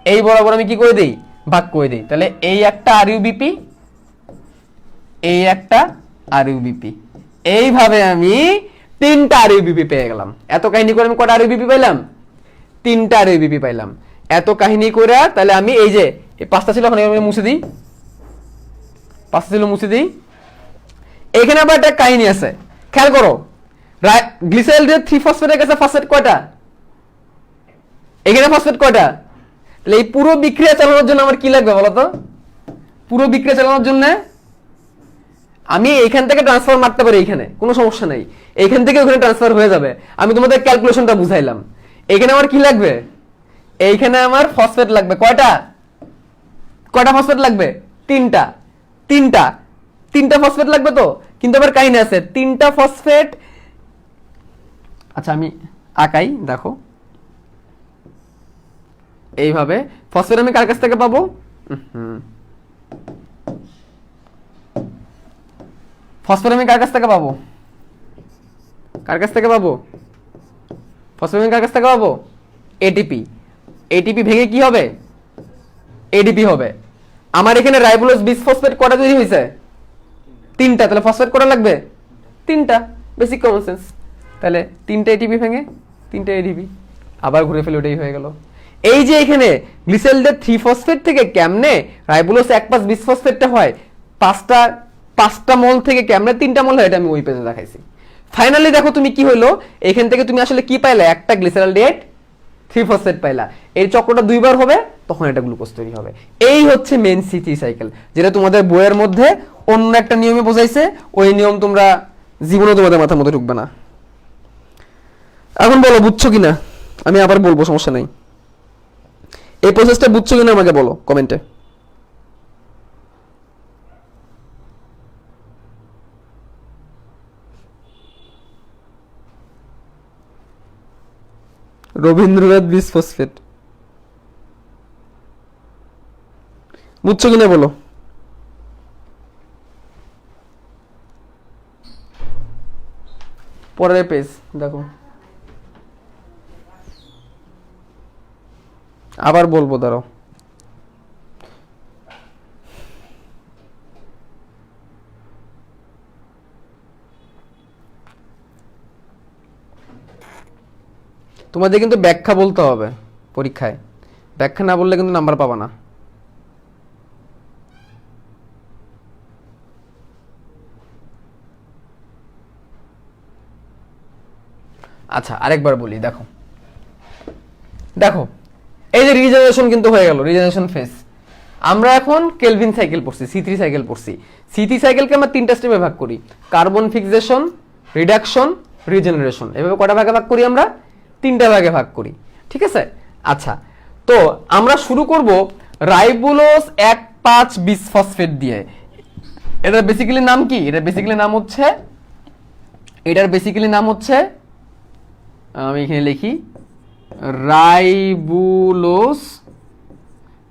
এই বরাবর আমি কি করে দিই, ভাগ করে দিই, তাহলে এই একটা আরইউবিপি, এই একটা আরইউবিপি, এইভাবে আমি 3টা আরইউবিপি পেয়ে গেলাম। এত কাহিনী করে আমি কটা আরইউবিপি পাইলাম, 3টা আরইউবিপি পাইলাম, এত কাহিনী করে। তাহলে আমি এই যে 5টা ছিল, এখন আমি মুছে দিই, 5টা ছিল মুছে দিই। এখানে আবার একটা কাহিনী আছে, খেয়াল করো, গ্লিসারলডিহাইড 3 ফসফেটের কাছে ফসফেট কয়টা, এখানে ফসফেট কয়টা, তাহলে এই পুরো বিক্রিয়া চালানোর জন্য আমার কি লাগবে বলতো, পুরো বিক্রিয়া চালানোর জন্য আমি এইখান থেকে ট্রান্সফার মারতে পারি, এখানে কোনো সমস্যা নাই, এইখান থেকে ওখানে ট্রান্সফার হয়ে যাবে। আমি তোমাদের ক্যালকুলেশনটা বুঝাইলাম, এখানে আমার কি লাগবে, এইখানে আমার ফসফেট লাগবে কয়টা, কয়টা ফসফেট লাগবে, 3টা, 3টা ফসফেট লাগবে তো, কিন্তু আবার কাহিনী আছে 3টা ফসফেট। আচ্ছা আমি আঁকাই, দেখো এইভাবে ফসফেট আমি কার কাছ থেকে পাবো, ফসফেট আমি কার কাছ থেকে পাবো, ফসফেট আমি কার কাছ থেকে পাবো, এটিপি, এটিপি ভেঙে কি হবে, এডিপি হবে। আমার এখানে রাইবোলোজ বিসফসফেট কটা তৈরি হয়েছে, 3টা, তাহলে ফসফেট কটা লাগবে, 3টা, বেসিক কমন সেন্স। তাহলে 3টা এটিপি ভেঙে 3টা এডিপি, আবার ঘুরে ফেলে ওটাই হয়ে গেল। এই যে এখানে গ্লিসারলডিহাইড 3 ফসফেট থেকে কেমনে রাইবোলোজ 1,5 বিসফসফেটটা হয়, 5টা মোল থেকে কেমনে 3টা মোল হয়, এটা আমি ওই পেজে দেখাইছি। ফাইনালি দেখো তুমি কি হলো, এখান থেকে তুমি আসলে কি পাইলে, একটা গ্লিসারলডিহাইড 3 3 ফসফেট পাইলা, এই চক্রটা দুইবার হবে, তখন এটা গ্লুকোজ তৈরি হবে। এই হচ্ছে মেন C3 সাইকেল, যেটা তোমাদের বইয়ের মধ্যে অন্য একটা নিয়মে বোঝাইছে, ওই নিয়ম তোমরা জীবনে তোমাদের মাথার মধ্যে ঢুকবে না। এখন বলো বুঝছো কিনা, আমি আবার বলবো, সমস্যা নাই। এই প্রসেসটা বুঝছো কিনা আমাকে বলো কমেন্টে। রবীন্দ্রনাথ বিসফসফেট বুঝছো কিনা বলো। পরের পেজ দেখো, আবার বলবো, দাঁড়াও। তোমাদের কিন্তু ব্যাখ্যা বলতে হবে পরীক্ষায়, ব্যাখ্যা না বললে কিন্তু নাম্বার পাবা না। আচ্ছা আরেকবার বলি, দেখো দেখো, এই যে রিজেনারেশন কিন্তু হয়ে গেল, রিজেনারেশন ফেজ। আমরা এখন কেলভিন সাইকেল পড়ছি, C3 সাইকেল পড়ছি। C3 সাইকেলকে আমরা 3টা স্টেপে ভাগ করি, কার্বন ফিক্সেশন, রিডাকশন, রিজেনারেশন। এভাবে কটা ভাগে ভাগ করি আমরা? 3টা ভাগে ভাগ করি, ঠিক আছে। আচ্ছা, তো আমরা শুরু করব রাইবোলোজ 1,5 বিসফসফেট দিয়ে। এটার বেসিক্যালি নাম কি? এটার বেসিক্যালি নাম হচ্ছে আমি এখানে লিখি রাইবোলোজ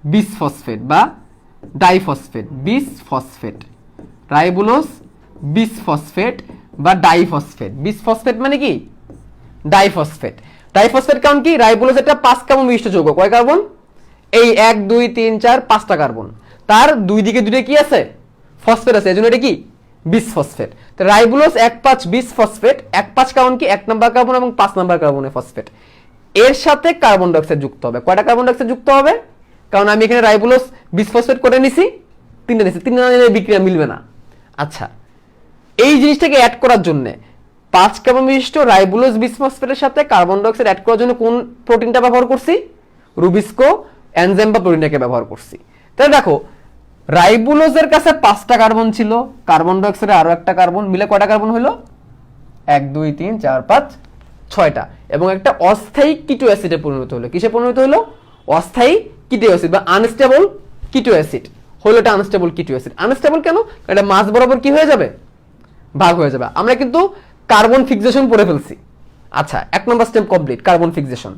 বিসফসফেট বা ডাইফসফেট, বিসফসফেট, রাইবোলোজ বিসফসফেট বা ডাইফসফেট। বিসফসফেট মানে কি? ডাইফসফেট। ডাইফসফেট কারণ কি? রাইবোলোজ একটা 5 কার্বন বিশিষ্ট যৌগ। কয় কার্বন? এই 1 2 3 4 5টা কার্বন, তার দুই দিকে দুটো কি আছে? ফসফেট আছে, এজন্য এটা কি? বিসফসফেট। তো রাইবোলোজ 1,5 বিসফসফেট, 1,5 কার্বন কি? 1 নাম্বার কার্বন এবং 5 নাম্বার কার্বনে ফসফেট। এর সাথে কার্বন ডাই অক্সাইড যুক্ত হবে। কয়টা কার্বন ডাই অক্সাইড যুক্ত হবে? কারণ আমি এখানে রাইবোলোজ বিসফসফেট করে নিছি, 3টা নিছি, 3 না নিলে বিক্রিয়া মিলবে না। আচ্ছা, এই জিনিসটাকে অ্যাড করার জন্য 5 কার্বন বিশিষ্ট রাইবোলোজ বিসফসফেটের সাথে কার্বন ডাই অক্সাইড অ্যাড করার জন্য কোন প্রোটিনটা ব্যবহার করছি? রুবিস্কো এনজাইম বা প্রোটিনটাকে ব্যবহার করছি। তাহলে দেখো, রাইবোলোজের কাছে 5টা কার্বন ছিল, কার্বন ডাই অক্সাইডে আরো একটা কার্বন, মিলে কয়টা কার্বন হলো? 1 2 3 4 5 6টা, এবং একটা অস্থায়ী কিটো অ্যাসিডে পরিণত হলো। কিসে পরিণত হলো? অস্থায়ী কিটো অ্যাসিড বা আনস্টেবল কিটো অ্যাসিড হলো। এটা আনস্টেবল কিটো অ্যাসিড। আনস্টেবল কেন? এটা মাস বরাবর কি হয়ে যাবে? ভাগ হয়ে যাবে। আমরা কিন্তু কার্বন ফিক্সেশন পড়ে ফেলছি। আচ্ছা, 1 নম্বর স্টেপ কমপ্লিট, কার্বন ফিক্সেশন।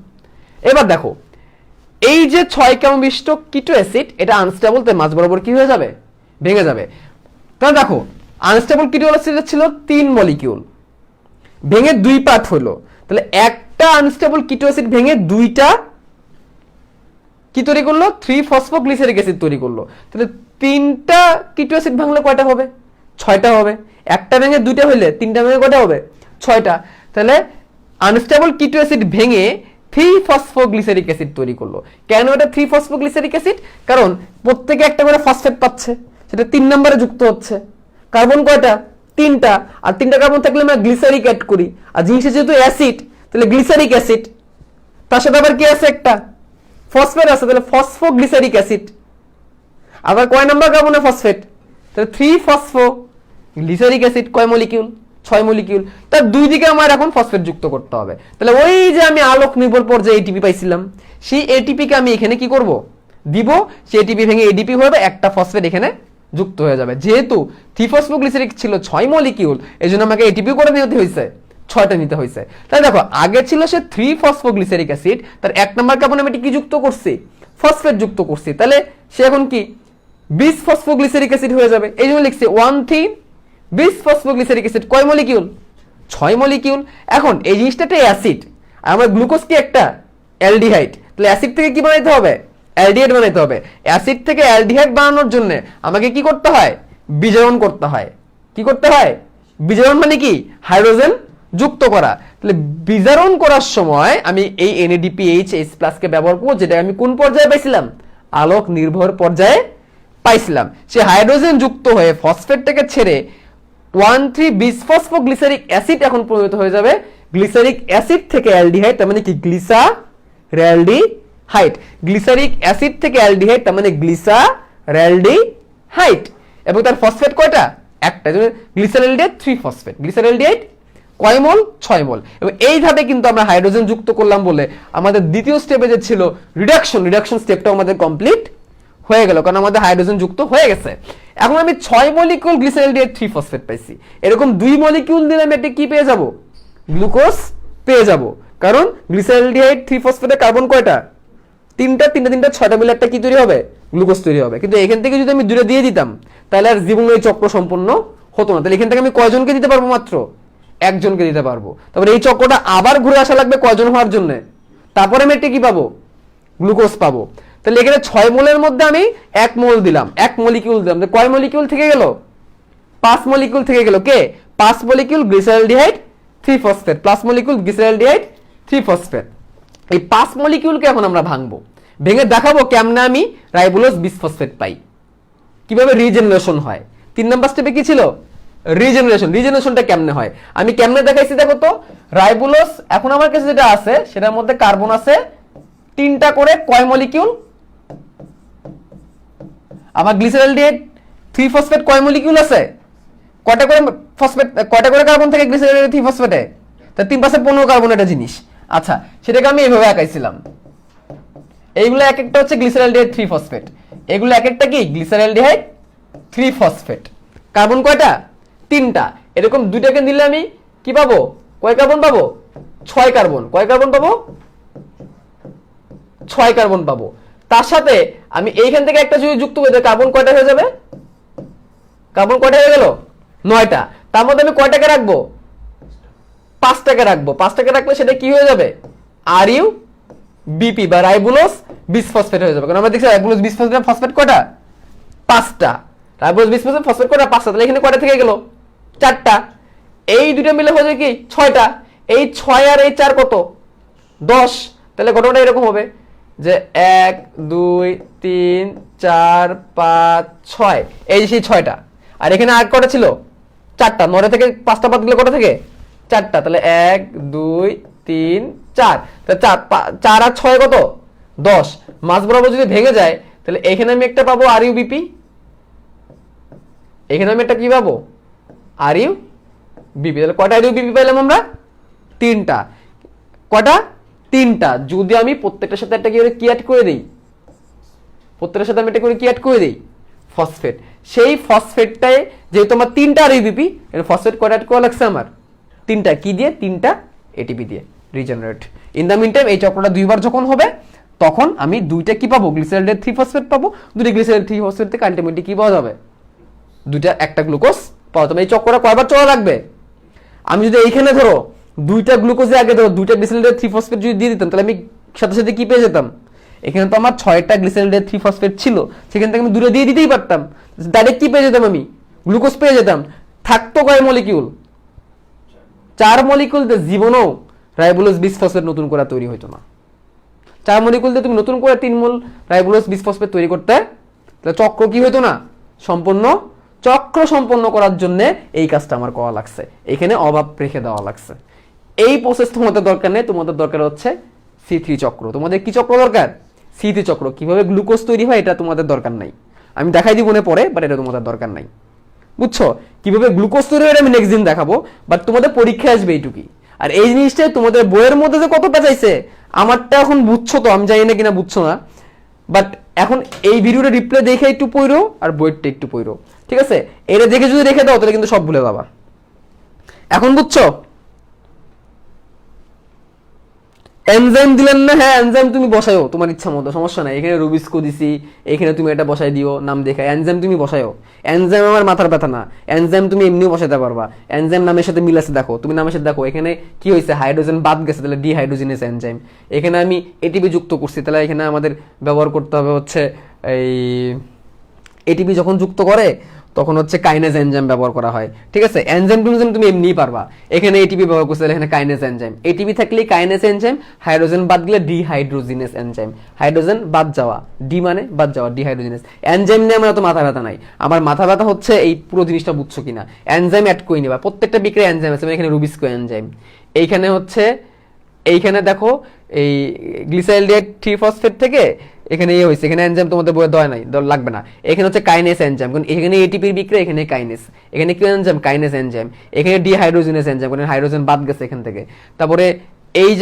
এবার দেখো, এই যে 6 কার্বন বিশিষ্ট কিটো অ্যাসিড, এটা আনস্টেবল, তাই মাস বরাবর কি হয়ে যাবে? ভেঙে যাবে। তাহলে দেখো, আনস্টেবল কিটো অ্যাসিড ছিল 3 মলিকিউল, ভেঙে 2 পার্ট হলো। তাহলে একটা আনস্টেবল কিটো অ্যাসিড ভেঙে 2টা কি তৈরি করলো? 3 ফসফোগ্লিসারিক অ্যাসিড তৈরি করলো। তাহলে 3টা কিটো অ্যাসিড ভাঙলে কয়টা হবে? 6টা হবে। একটা ভেঙে 2টা হইলে 3টা ভেঙে কয়টা হবে? 6টা। তাহলে আনস্টেবল কিটো অ্যাসিড ভেঙে 3 ফসফোগ্লিসারিক অ্যাসিড তৈরি করলো। কেন এটা 3 ফসফোগ্লিসারিক অ্যাসিড? কারণ প্রত্যেকে একটা করে ফসফেট পাচ্ছে, সেটা 3 নম্বরে যুক্ত হচ্ছে। কার্বন কয়টা? 3টা। আর 3টা কার্বন থাকলে আমরা গ্লিসারিক অ্যাড করি, আর জিনিসটা যেহেতু অ্যাসিড, তাহলে গ্লিসারিক অ্যাসিড, তার সাথে আবার কি আছে? একটা ফসফেট আছে, তাহলে ফসফোগ্লিসারিক অ্যাসিড। আবার কয় নাম্বার কার্বনে ফসফেট? তাহলে 3 ফসফোগ্লিসারিক অ্যাসিড। কয় মলিকিউল? 6 মলিকিউল। তার দুই দিকে আমার এখন ফসফেট যুক্ত করতে হবে। তাহলে ওই যে আমি আলোক নির্ভর পর্যায়ে এটিপি পাইছিলাম, সেই এটিপি কে আমি এখানে কি করব? দিব। সেই এটিপি ভেঙে এডিপি হয়ে যাবে, একটা ফসফেট এখানে যুক্ত হয়ে যাবে। যেহেতু 3 ফসফোগ্লিসারিক ছিল 6 মলিকিউল, এজন্য আমাকে এটিপি করে নিতে হয়েছে, 6টা নিতে হয়েছে। তাহলে দেখো, আগে ছিল সে 3 ফসফোগ্লিসারিক অ্যাসিড, তার 1 নাম্বার কার্বনে আমি কি যুক্ত করছি? ফসফেট যুক্ত করছি। তাহলে সে এখন কি? 20 ফসফোগ্লিসারিক অ্যাসিড হয়ে যাবে। এই জন্য লিখছি 1,3 20 ফসফোগ্লিসারিক অ্যাসিড। কয় মলিকিউল? 6 মলিকিউল। এখন এই জিনিসটা একটা অ্যাসিড, আর আমার গ্লুকোজ কি? একটা অ্যালডিহাইড। তাহলে অ্যাসিড থেকে কি বানাইতে হবে? অ্যালডিহাইড বানাইতে হবে। অ্যাসিড থেকে অ্যালডিহাইড বানানোর জন্য আমাকে কি করতে হয়? বিজারণ করতে হয়। কি করতে হয়? বিজারণ মানে কি? হাইড্রোজেন যুক্ত করা। তাহলে বিজারণ করার সময় আমি এই NADPH+ কে ব্যবহার করব, যেটা আমি কোন পর্যায়ে পাইছিলাম? আলোক নির্ভর পর্যায়ে পাইছিলাম। সে হাইড্রোজেন যুক্ত হয়ে ফসফেটটাকে ছেড়ে 1,3 বিসফসফোগ্লিসারিক অ্যাসিড এখন পরিণত হয়ে যাবে গ্লিসারিক অ্যাসিড থেকে অ্যালডিহাইড, তার মানে কি? Glyceric glyceraldehyde. গ্লিসারিক অ্যাসিড থেকে অ্যালডিহাইড, তার মানে গ্লিসারেলডিহাইড। এবং তার ফসফেট কয়টা? একটা। Glyceraldehyde 3 phosphate. গ্লিসারেলডিহাইড কয় মোল? 6 মোল। এবং এইভাবে কিন্তু আমরা হাইড্রোজেন যুক্ত করলাম বলে আমাদের দ্বিতীয় স্টেপে যে ছিল রিডাকশন স্টেপটা আমাদের কমপ্লিট হয়ে গেল, কারণ আমাদের হাইড্রোজেন যুক্ত হয়ে গেছে। এখন আমি 6 মলিকিউল গ্লিসারেলডিহাইড 3 ফসফেট পাইছি। এরকম 2 মলিকিউল দিলে আমি একটা কি পেয়ে যাব? গ্লুকোজ পেয়ে যাব। কারণ গ্লিসারেলডিহাইড 3 ফসফেটে কার্বন কয়টা? 3টা, 6টা মিলে একটা কি তৈরি হবে? গ্লুকোজ তৈরি হবে। কিন্তু এখান থেকে যদি আমি 2টা দিয়ে দিতাম তাহলে আর জীবনের এই চক্র সম্পূর্ণ হতো না। তাহলে এখান থেকে আমি কয়জনকে দিতে পারবো? মাত্র একজনকে দিতে পারবো। তারপরে এই চক্রটা আবার ঘুরে আসা লাগবে কয়জন হওয়ার জন্য? তারপরে আমি একটা কি পাবো? গ্লুকোজ পাবো। তাহলে এখানে 6 মোলের মধ্যে আমি 1 মোল দিলাম, 1 মলিকিউল দিলাম। কয় মলিকিউল থেকে গেল? 5 মলিকিউল থেকে গেল। কে? 5 molecule glyceraldehyde 3 phosphate, plus molecule glyceraldehyde 3 phosphate. এই 5 মলিকিউলকে এখন আমরা ভাঙবো, ভেঙে দেখাবো কেমনে আমি রাইবোলোজ বিসফসফেট পাই, কিভাবে রিজেনারেশন হয়। 3 নাম্বার স্টেপে কি ছিল? রিজেনারেশনটা কেমনে হয় আমি কেমনে দেখাইছি দেখো তো। রাইবোলোজ এখন আমার কাছে যেটা আছে সেটার মধ্যে কার্বন আছে 3টা করে, কয় মলিকিউল? আমার গ্লিসারেলডিহাইড 3 ফসফেট কয় মলিকিউল আছে? কয়টা করে ফসফেট, কয়টা করে কার্বন থেকে গ্লিসারেলডিহাইড 3 ফসফেটে? তা 3 পাশে 15 কার্বন একটা জিনিস। আচ্ছা, সেটাকে আমি এইভাবে আঁকাইছিলাম। এইগুলো এক একটা হচ্ছে গ্লিসারেলডিহাইড 3 ফসফেট, এগুলো এক একটা কি? Glyceraldehyde 3 phosphate. কার্বন কয়টা? 3টা। এরকম 2টাকে নিলে আমি কি পাবো? কয় কার্বন পাবো? 6 কার্বন। কয় কার্বন পাবো? 6 কার্বন পাবো। তার সাথে আমি এইখান থেকে একটা যদি যুক্ত করে দিই, কার্বন কয়টা হয়ে যাবে? কার্বন কয়টা হয়ে গেল? 9টা। তার মধ্যে আমি কয়টাকে রাখবো? 5টাকে রাখবো। 5টাকে রাখলে সেটা কি হয়ে যাবে? আরইউ বিপি বা রাইবোলোজ বিসফসফেট হয়ে যাবে। কারণ আমরা দেখছি রাইবোলোজ বিসফসফেট ফসফেট কয়টা? 5টা। রাইবোলোজ বিসফসফেট ফসফেট কয়টা? 5টা। তাহলে এখানে কয়টা থেকে গেল? 4টা। এই দুটো মিলে হয়ে যায় কি? 6টা। এই 6 আর এই 4 কত? 10। তাহলে ঘটনাটা এরকম হবে যে 1 2 3 4 5 6, এই সেই 6টা। আর এখানে আর কয়টা ছিল? 4টা। 9 থেকে 5টা বাদ দিলে কয়টা থেকে? 4টা। তাহলে 1 2 3 4, তাহলে 4 আর 6 কত? 10। মাঝ বরাবর যদি ভেঙে যায় তাহলে এখানে আমি একটা পাবো আরইউবিপি, এখানে আমি একটা কি পাবো? আরইউবিপি। তাহলে কয়টা আরইউবিপি পেলাম আমরা? 3টা। কয়টা? 3টা। যদি আমি প্রত্যেকটার সাথে একটা কি অ্যাড করে দেই, প্রত্যেকটার সাথে আমি একটা করে কি অ্যাড করে দেই? ফসফেট। সেই ফসফেটটায় যেহেতু আমার 3টা আরইউবিপি, এর ফসফেট কয়টা অ্যাড করা লাগছে আমার? 3টা। কি দিয়ে? 3টা এটিপি দিয়ে। Regenerate. In the mean time এই চক্রটা 2বার যখন হবে তখন আমি 2টা কি পাবো? গ্লিসারেলডিহাইড 3 ফসফেট পাবো। 2টা গ্লিসারেল 3 ফসফেট থেকে আলটিমেটলি কি পাওয়া যাবে? 2টা একটা গ্লুকোজ পাওয়া যাবে। এই চক্রটা কয়বার চলা লাগবে? আমি যদি এইখানে ধরো 2টা গ্লুকোজে আগে ধরো 2টা গ্লিসারেলডিহাইড 3 ফসফেট যদি দিয়ে দিতাম তাহলে আমি সাথে সাথে কি পেয়ে যেতাম? এখানে তো আমার 6টা গ্লিসারেলডিহাইড 3 ফসফেট ছিল, সেখান থেকে আমি 2টা দিয়ে দিতেই পারতাম, ডাইরেক্ট কি পেয়ে যেতাম? আমি গ্লুকোজ পেয়ে যেতাম। থাকতো কয় মলিকিউল? 4 মলিকিউল দিয়ে জীবনও রাইবোলোজ বিসফসফেট নতুন করে তৈরি হইতো না। 4 মলিকিউল দিয়ে তুমি নতুন করে 3 মোল রাইবোলোজ বিসফসফেট তৈরি করতে, তাহলে চক্র কি হইতো না? সম্পূর্ণ। চক্র সম্পন্ন করার জন্য এই কাজটা আমার করা লাগছে, এখানে অভাব রেখে দেওয়া লাগছে। এই প্রসেস তোমাদের দরকার নেই, তোমাদের দরকার হচ্ছে C3 চক্র। তোমাদের কি চক্র দরকার? C3 চক্র। কিভাবে গ্লুকোজ তৈরি হয় এটা তোমাদের দরকার নাই, আমি দেখাই দিব না পরে, বাট এটা তোমাদের দরকার নাই। বুঝছো? কিভাবে গ্লুকোজ তৈরি হয় আমি নেক্সট দিন দেখাবো, বাট তোমাদের পরীক্ষা আসবে এইটুকুই। আর এই জিনিসটাই তোমাদের বইয়ের মধ্যে যে কতটা চাইছে আমারটা এখন বুঝছো তো, আমি জানি না কিনা বুঝছো না, বাট এখন এই ভিডিওটা রিপ্লে দেখে একটু পড়ো আর বইটা একটু পড়ো, ঠিক আছে? এটা দেখে যদি রেখে দাও তাহলে কিন্তু সব ভুলে যাবা। এখন বুঝছো? এনজাইম দিলেন না? হ্যাঁ, এনজাইম তুমি বসায়ও তোমার ইচ্ছা মতো, সমস্যা নাই। এখানে রুবিস্কো দিছি, এখানে তুমি এটা বসাই দিও নাম দেখে, এনজাইম তুমি বসায়ও। এনজাইম আমার মাথার ব্যথা না, এনজাইম তুমি এমনিও বসাইতে পারবা। এনজাইম নামের সাথে মিল আছে দেখো, তুমি নামের সাথে দেখো এখানে কি হয়েছে, হাইড্রোজেন বাদ গেছে, তাহলে ডিহাইড্রোজিনেস এনজাইম। এখানে আমি এটিপি যুক্ত করছি, তাহলে এখানে আমাদের ব্যবহার করতে হবে হচ্ছে এই এটিপি যখন যুক্ত করে তখন হচ্ছে কাইনেজ এনজাইম ব্যবহার করা হয়, ঠিক আছে? এনজাইম তুমি এমনিই পারবা। এখানে এটিপি ব্যবহার করছে, এখানে কাইনেজ এনজাইম। এটিপি থাকলে কাইনেজ এনজাইম, হাইড্রোজেন বাদ গেলে ডিহাইড্রোজিনেস এনজাইম। হাইড্রোজেন বাদ যাওয়া, ডি মানে বাদ যাওয়া, ডিহাইড্রোজিনেস এনজাইম নিয়ে আমার তো মাথা ব্যথা নাই। আমার মাথা ব্যথা হচ্ছে এই পুরো জিনিসটা বুঝছো কিনা। এনজাইম অ্যাড করে নিবা, প্রত্যেকটা বিক্রিয়া এনজাইম আছে। এখানে রুবিস্কো এনজাইম, এইখানে হচ্ছে এইখানে দেখো এই গ্লিসাইলডেট 3 ফসফেট থেকে এখানে হয়েছে, এখানে এনজাইম তোমাদের বইয়ে দেওয়া নাই, লাগবে না। এখানে হচ্ছে কাইনেস এনজাইম, কারণ এখানে এটিপির বিক্রিয়া, এখানে কাইনেস, এখানে কি এনজাইম? Kinase enzyme. এখানে ডিহাইড্রোজেনেস এনজাইম, কারণ হাইড্রোজেন বাদ গেছে এখান থেকে। তারপরে এই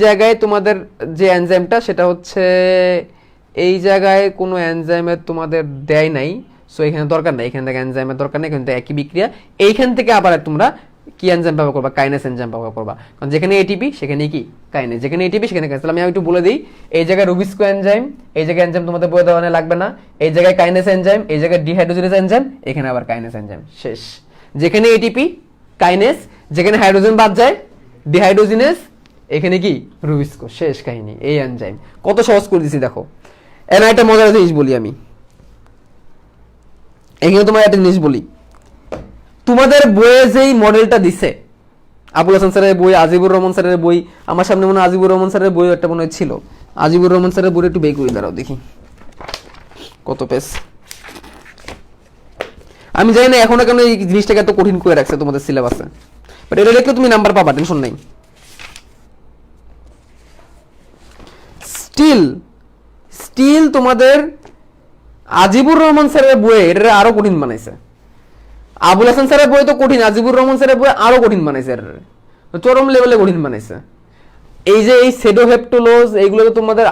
জায়গায় তোমাদের যে এনজাইমটা সেটা হচ্ছে এই জায়গায় কোনো এনজাইমের তোমাদের দেয় নাই, সো এখানে দরকার নাই, এখান থেকে এনজাইমের দরকার নেই, কিন্তু একই বিক্রিয়া। এইখান থেকে আবার তোমরা কি এনজাইম ব্যবহার করবা? কাইনেস এনজাইম ব্যবহার করবা, কারণ যেখানে এটিপি সেখানে কি কাইনেস, যেখানে এটিপি সেখানে কাইনেস। তাহলে আমি একটু বলে দিই, এই জায়গায় রুবিস্কো এনজাইম, এই জায়গায় এনজাইম তোমাদের বলে দেওয়া লাগবে না, এই জায়গায় কাইনেস এনজাইম, এই জায়গায় ডিহাইড্রোজেনেস এনজাইম, এখানে আবার কাইনেস এনজাইম, শেষ। যেখানে এটিপি কাইনেস, যেখানে হাইড্রোজেন বাদ যায় ডিহাইড্রোজেনেস, এখানে কি রুবিস্কো, শেষ কাহিনী। এই এনজাইম কত সহজ করে দিছি দেখো। এর একটা মজার জিনিস বলি আমি, এখানে তোমার একটা জিনিস বলি, তোমাদের বইয়ে যেই মডেলটা দিছে, আবুল হাসান স্যারের বই, আজিবুর রহমান স্যারের বই, আমার সামনে মনে হয় আজিবুর রহমান স্যারের বই একটা মনে হয় ছিল, আজিবুর রহমান স্যারের বই একটু বের করে দাঁড়াও দেখি কত পেজ। আমি জানি না এখনো কেন এই জিনিসটাকে এত কঠিন করে রাখছে তোমাদের সিলেবাসে, বাট এটা দেখলে তুমি নাম্বার পাবা, টেনশন নাই। স্টিল তোমাদের আজিবুর রহমান স্যারের বইয়ে এটা আরো কঠিন বানাইছে। আবুল হাসান স্যারের বই তো কঠিন, আজিবুর রহমান স্যারের বই আরো কঠিন বানাইছে, চরম লেভেলে কঠিন বানাইছে। এই যে এই সেডোহেপ্টোলোজ এইগুলো তো তোমাদের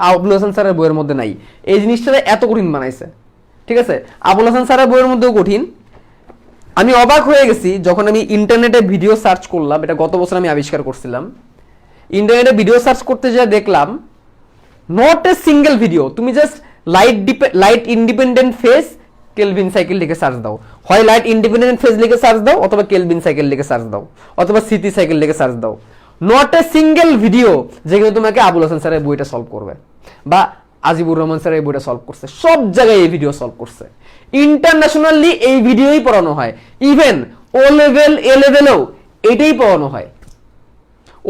আবুল হাসান স্যারের বইয়ের মধ্যে নাই, এই জিনিসটা এত কঠিন বানাইছে, ঠিক আছে। আবুল হাসান স্যারের বইয়ের মধ্যেও কঠিন। আমি অবাক হয়ে গেছি যখন আমি ইন্টারনেটে ভিডিও সার্চ করলাম, এটা গত বছর আমি আবিষ্কার করছিলাম, ইন্টারনেটে ভিডিও সার্চ করতে যা দেখলাম, নট এ সিঙ্গেল ভিডিও, তুমি just light independent phase kelvin cycle লিখে সার্চ দাও, হয় লাইট ইন্ডিপেন্ডেন্ট ফেজ লিখে সার্চ দাও, অথবা কেলভিন সাইকেল লিখে সার্চ দাও, অথবা সিটি সাইকেল লিখে সার্চ দাও, নট এ সিঙ্গেল ভিডিও যেখানে তোমাকে আবুল হাসান স্যারের বইটা সলভ করবে বা আজিবুর রহমান স্যারের বইটা সলভ করছে। সব জায়গায় এই ভিডিও সলভ করছে, ইন্টারন্যাশনালি এই ভিডিওই পড়ানো হয়, ইভেন ও লেভেল এ লেভেলেও এটাই পড়ানো হয়।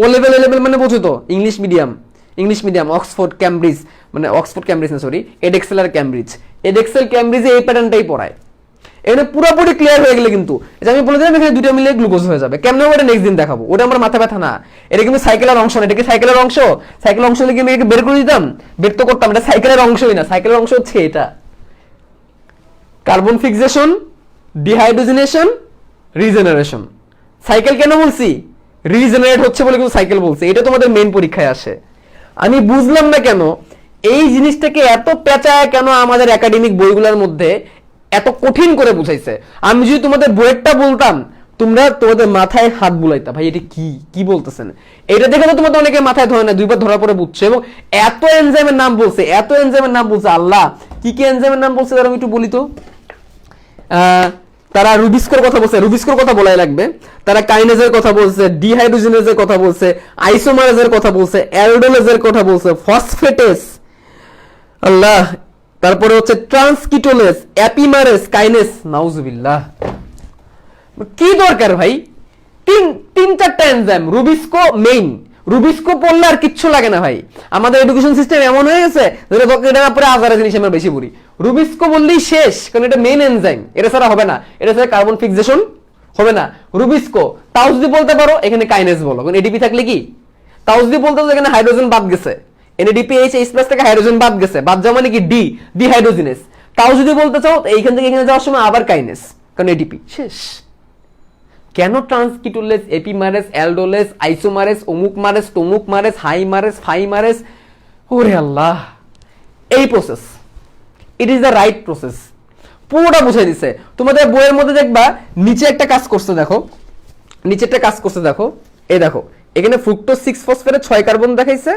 ও লেভেল এ লেভেল মানে বোঝো তো, ইংলিশ মিডিয়াম অক্সফোর্ড ক্যামব্রিজ, মানে অক্সফোর্ড ক্যামব্রিজ না সরি, এডেক্সেল আর ক্যামব্রিজ, এডেক্সেল ক্যামব্রিজে এই প্যাটার্নটাই পড়ায়। এখানে পুরোপুরি ক্লিয়ার হয়ে গেলে কিন্তু আমি বলে দিলাম এখানে দুটো মিলে গ্লুকোজ হয়ে যাবে, কেমন ওটা নেক্সট দিন দেখাবো, ওটা আমার মাথা ব্যথা না। এটা কিন্তু সাইকেলের অংশ না, এটা কি সাইকেলের অংশ? সাইকেলের অংশ হলে কি আমি এটাকে বের করে দিতাম, বের তো করতাম, এটা সাইকেলের অংশই না, সাইকেলের অংশ হচ্ছে এটা, carbon fixation, dehydrogenation, regeneration. Cycle কেন বলছি? রিজেনারেট হচ্ছে বলে কিন্তু সাইকেল বলছি, এটা তোমাদের মেইন পরীক্ষায় আসে। আমি বুঝলাম না কেন এই জিনিসটাকে এত পেঁচায় কেন আমাদের একাডেমিক বইগুলোর মধ্যে এত কঠিন করে বুঝাইছে। আমি যদি তোমাদের বইয়েরটা বলতাম, তোমরা তোমাদের মাথায় হাত বুলাইতা, ভাই এটা কি বলতেছেন। এটা দেখে তো তোমাদের অনেকে মাথায় ধরে না, দুইবার ধরার পরে বুঝছে। এবং এত এনজাইমের নাম বলছে, আল্লাহ কি এনজাইমের নাম বলছে, আমি একটু বলি তো। তারা রুবিস্কোর কথা বলছে, রুবিস্কোর কথা বলাই লাগবে, তারা কাইনেজের কথা বলছে, ডিহাইড্রোজেনেজের কথা বলছে, আইসোমারেজের কথা বলছে, অ্যালডোলেজের কথা বলছে, ফসফেটেস, আল্লাহ, তারপরে হচ্ছে ট্রান্সকিটোলেস, অ্যাপিমারেস, কাইনেস, নাউজুবিল্লাহ। কি দরকার ভাই, তিন চারটা এনজাইম, রুবিস্কো মেইন, রুবিস্কো পড়লে আর কিচ্ছু লাগে না ভাই। আমাদের এডুকেশন সিস্টেম এমন হয়ে গেছে এটা না পরে আজারা জিনিস আমরা বেশি পড়ি, রুবিস্কো বললেই শেষ, কারণ এটা মেইন এনজাইম, এটা ছাড়া হবে না, এটা ছাড়া কার্বন ফিক্সেশন হবে না। রুবিস্কো তাও যদি বলতে পারো, এখানে কাইনেস বলো, কারণ এডিপি থাকলে কি, তাও যদি বলতে পারো এখানে হাইড্রোজেন বাদ গেছে, NADPH+ থেকে হাইড্রোজেন বাদ গেছে, বাদ যাওয়া মানে কি ডিহাইড্রোজেনেস। তাও যদি বলতে চাও এইখান থেকে এখানে যাওয়ার সময় আবার কাইনেস, কারণ এডিপি শেষ। কেন ট্রান্সকিটোলেস, এপিমারেস, অ্যালডোলেস, আইসোমারেস, অমুকমারেস, তমুকমারেস, হাইমারেস, ফাইমারেস, ওরে আল্লাহ, এই process, it is the right process, পুরোটা বুঝাই দিছে। তোমাদের বইয়ের মধ্যে দেখবা নিচে একটা কাজ করছে, দেখো নিচে একটা কাজ করছে, দেখো এই দেখো, এখানে ফ্রুক্টোজ 6 ফসফেটের 6 কার্বন দেখাইছে,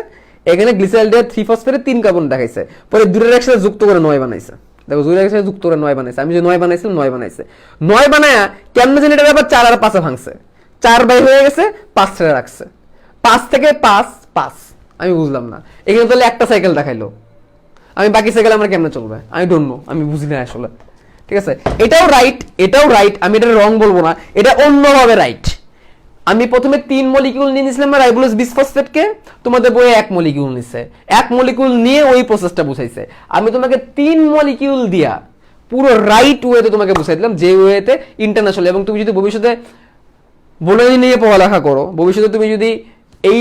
এখানে গ্লিসাইলডেট 3 ফসফেটের 3 কার্বন দেখাইছে, পরে দুটোর একসাথে যুক্ত করে 9 বানাইছে। দেখো দুটোর একসাথে যুক্ত করে 9 বানাইছে, আমি যে 9 বানাইছিলাম 9 বানাইছে, 9 বানায়া কেমনে জানি এটা আবার 4 আর 5 ভাঙছে, 4 বাই হয়ে গেছে, 5 ছেড়ে রাখছে, 5 থেকে 5, আমি বুঝলাম না। এখানে তাহলে একটা সাইকেল দেখাইলো, আমি বাকি সাইকেল আমার কেমনে চলবে, আমি ডোন্ট নো, আমি বুঝি না আসলে, ঠিক আছে। এটাও রাইট, আমি এটা রং বলবো না, এটা অন্যভাবে রাইট। আমি প্রথমে 3 মলিকিউল নিয়ে নিয়েছিলাম রাইবোলোজ বিসফসফেটকে, তোমাদের বইয়ে 1 মলিকিউল নিছে, 1 মলিকিউল নিয়ে ওই প্রসেসটা বুঝাইছে। আমি তোমাকে 3 মলিকিউল দিয়া পুরো রাইট ওয়েতে তোমাকে বুঝাই দিলাম, যে ওয়েতে ইন্টারন্যাশনাল। এবং তুমি যদি ভবিষ্যতে বলে নিয়ে পড়ালেখা করো, ভবিষ্যতে তুমি যদি এই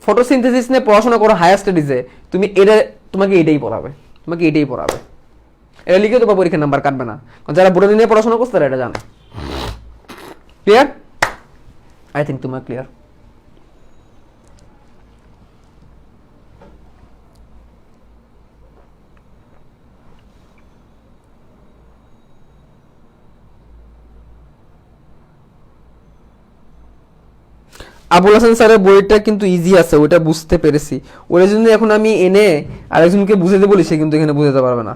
ফটোসিনথেসিস নিয়ে পড়াশোনা করো হায়ার স্টাডিজে, তুমি তোমাকে এটাই পড়াবে, এটা লিখে তোমার পরীক্ষার নাম্বার কাটবে না, কারণ যারা বোটানি নিয়ে পড়াশোনা করছে তারা এটা জানে। ক্লিয়ার? আই থিঙ্ক তোমার ক্লিয়ার। আবুল হাসান স্যারের বইটা কিন্তু ইজি আছে, ওটা বুঝতে পেরেছি। ওটা যদি এখন আমি এনে আরেকজনকে বুঝাতে বলি, সে কিন্তু এখানে বুঝাতে পারবে না,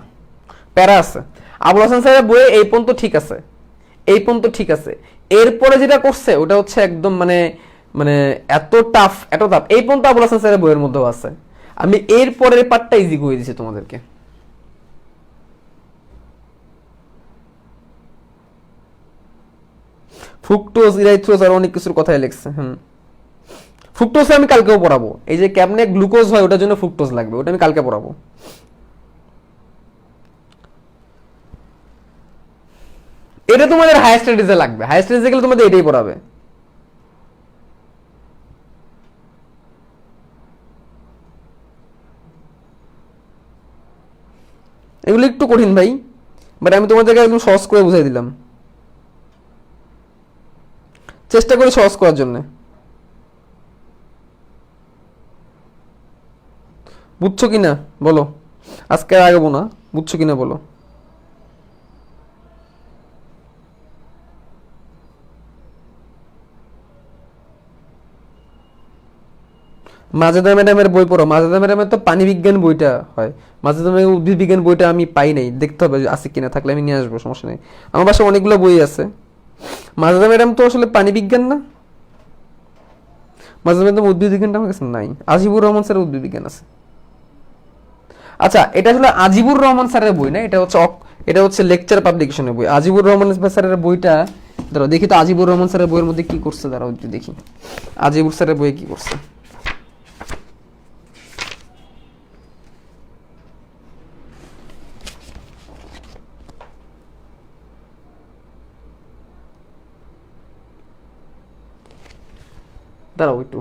প্যারা আছে। আবুল হাসান স্যারের বইয়ে এই পর্যন্ত ঠিক আছে, এরপরে যেটা করছে ওটা হচ্ছে একদম মানে মানে এত টাফ এই পর্যন্ত আবুল হাসান স্যারের বইয়ের মধ্যেও আছে। আমি এর পরের পার্টটা ইজি করে দিয়েছি তোমাদেরকে। ফ্রুক্টোজ, ইরাইথ্রোজ আর অনেক কিছুর কথাই লিখছে। ফ্রুক্টোজ আমি কালকেও পড়াবো। এই যে কেমনে গ্লুকোজ হয় ওটার জন্য ফ্রুক্টোজ লাগবে, ওটা আমি কালকে পড়াবো। এটা তোমাদের হায়ার স্টাডিজে লাগবে, হায়ার স্টাডিজে গেলে তোমাদের এটাই পড়াবে। এগুলো একটু কঠিন ভাই, বাট আমি তোমাদেরকে একদম সহজ করে বুঝাই দিলাম, চেষ্টা করি সহজ করার জন্য। বুঝছো কিনা বলো, আজকে আর আগাবো না, বুঝছো কিনা বলো। মাজেদা ম্যাডামের বই পড়ো। মাজেদা ম্যাডামের তো পানি বিজ্ঞান বইটা হয়, মাজেদা ম্যাডামের উদ্ভিদ বিজ্ঞান বইটা আমি পাই নাই, দেখতে হবে আছে কিনা, থাকলে আমি নিয়ে আসবো, সমস্যা নেই। আমার বাসায় অনেকগুলো বই আছে। মাজেদা ম্যাডাম তো আসলে পানি বিজ্ঞান না, মাজেদা ম্যাডাম উদ্ভিদ বিজ্ঞানটা আমার কাছে নাই। আজিবুর রহমান স্যারের উদ্ভিদ বিজ্ঞান আছে। আচ্ছা, এটা আসলে আজিবুর রহমান স্যারের বই না, এটা হচ্ছে লেকচার পাবলিকেশনের বই। আজিবুর রহমান স্যারের বইটা দাঁড়াও দেখি তো, আজিবুর রহমান স্যারের বইয়ের মধ্যে কি করছে, দাঁড়াও একটু দেখি আজিবুর স্যারের বইয়ে কি করছে। দাঁড়াও একটু,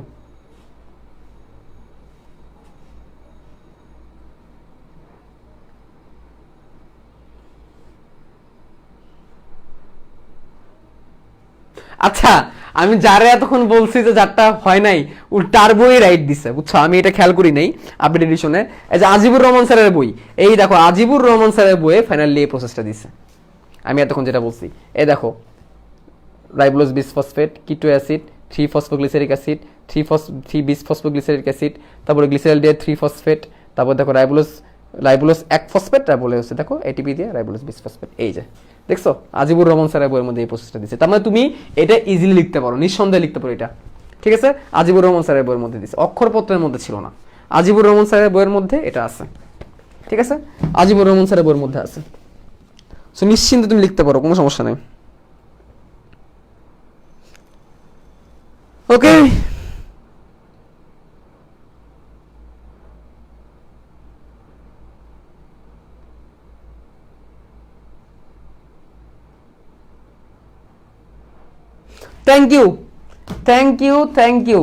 আচ্ছা আমি যারা এতক্ষণ বলছি যে যারটা হয় নাই তার বই রাইট দিছে, বুঝছো, আমি এটা খেয়াল করি নাই আপডেট এডিশনে। এই যে আজিবুর রহমান স্যারের বই, এই দেখো আজিবুর রহমান স্যারের বইয়ে ফাইনালি এই প্রসেসটা দিছে, আমি এতক্ষণ যেটা বলছি। এই দেখো ribulose bisphosphate, keto acid, three phosphoglyceric acid, three bisphosphoglyceric acid, তারপরে গ্লিসারলডিহাইড 3-ফসফেট, তারপর দেখো রাইবোলোজ 1-ফসফেট, তারপরে হচ্ছে দেখো এটিপি দিয়ে রাইবোলোজ বিসফসফেট। এই যে দেখছো আজিবুর রহমান স্যারের বইয়ের মধ্যে এই প্রসেসটা দিচ্ছে, তার মানে তুমি এটা ইজিলি লিখতে পারো, নিঃসন্দেহে লিখতে পারো এটা, ঠিক আছে। আজিবুর রহমান স্যারের বইয়ের মধ্যে দিচ্ছে, অক্ষরপত্রের মধ্যে ছিল না, আজিবুর রহমান স্যারের বইয়ের মধ্যে এটা আছে, ঠিক আছে, আজিবুর রহমান স্যারের বইয়ের মধ্যে আছে। সো নিশ্চিন্তে তুমি লিখতে পারো, কোনো সমস্যা নেই। Okay, thank you thank you thank you,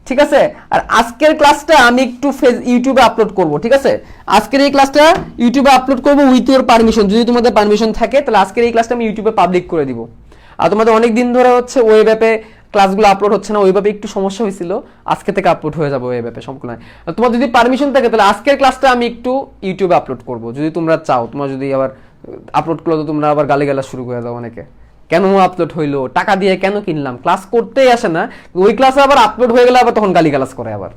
ঠিক আছে। আর আজকের ক্লাসটা আমি একটু ইউটিউবে আপলোড করব, ঠিক আছে। আজকের এই ক্লাসটা ইউটিউবে আপলোড করব উইথ ইউর পারমিশন, যদি তোমাদের পারমিশন থাকে তাহলে আজকের এই ক্লাসটা আমি ইউটিউবে পাবলিক করে দিব। আর তোমাদের অনেক দিন ধরে হচ্ছে ওয়েব অ্যাপে ক্লাসগুলো আপলোড হচ্ছে না, ওয়েব অ্যাপে একটু সমস্যা হয়েছিল, আজকে থেকে আপলোড হয়ে যাবে ওয়েব অ্যাপে, সম্পূর্ণ। তোমার যদি পারমিশন থাকে তাহলে আজকের ক্লাসটা আমি একটু ইউটিউবে আপলোড করব, যদি তোমরা চাও। তোমার যদি আবার আপলোড করলে তো তোমরা আবার গালিগালাজ শুরু করে দাও অনেকে, কেন আপলোড হইলো, টাকা দিয়ে কেন কিনলাম, ক্লাস করতেই আসে না, ওই ক্লাসে আবার আপলোড হয়ে গেলে আবার তখন গালিগালাজ করে, আবার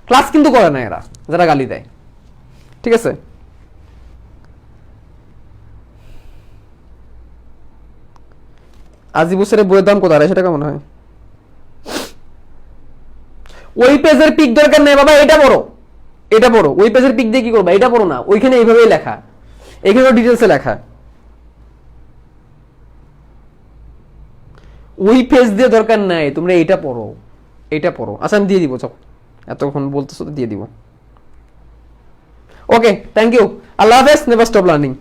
ক্লাস কিন্তু করে না এরা, যারা গালি দেয়, ঠিক আছে। আজিবুর স্যারের বইয়ের দাম কত, 250 টাকা মনে হয়। ওই পেজের পিক দরকার নেই বাবা, এটা পড়ো, এটা পড়ো। ওই পেজের পিক দিয়ে কি করবা, এটা পড়ো না, ওইখানে এইভাবেই লেখা, এখানেও ডিটেলসে লেখা, ওই পেজ দিয়ে দরকার নাই, তোমরা এটা পড়ো, এটা পড়ো। আচ্ছা আমি দিয়ে দিব, চল এতক্ষণ বলতেছো তো দিয়ে দিব। ওকে, থ্যাংক ইউ, আল্লাহ হাফেজ, নেভার স্টপ লার্নিং।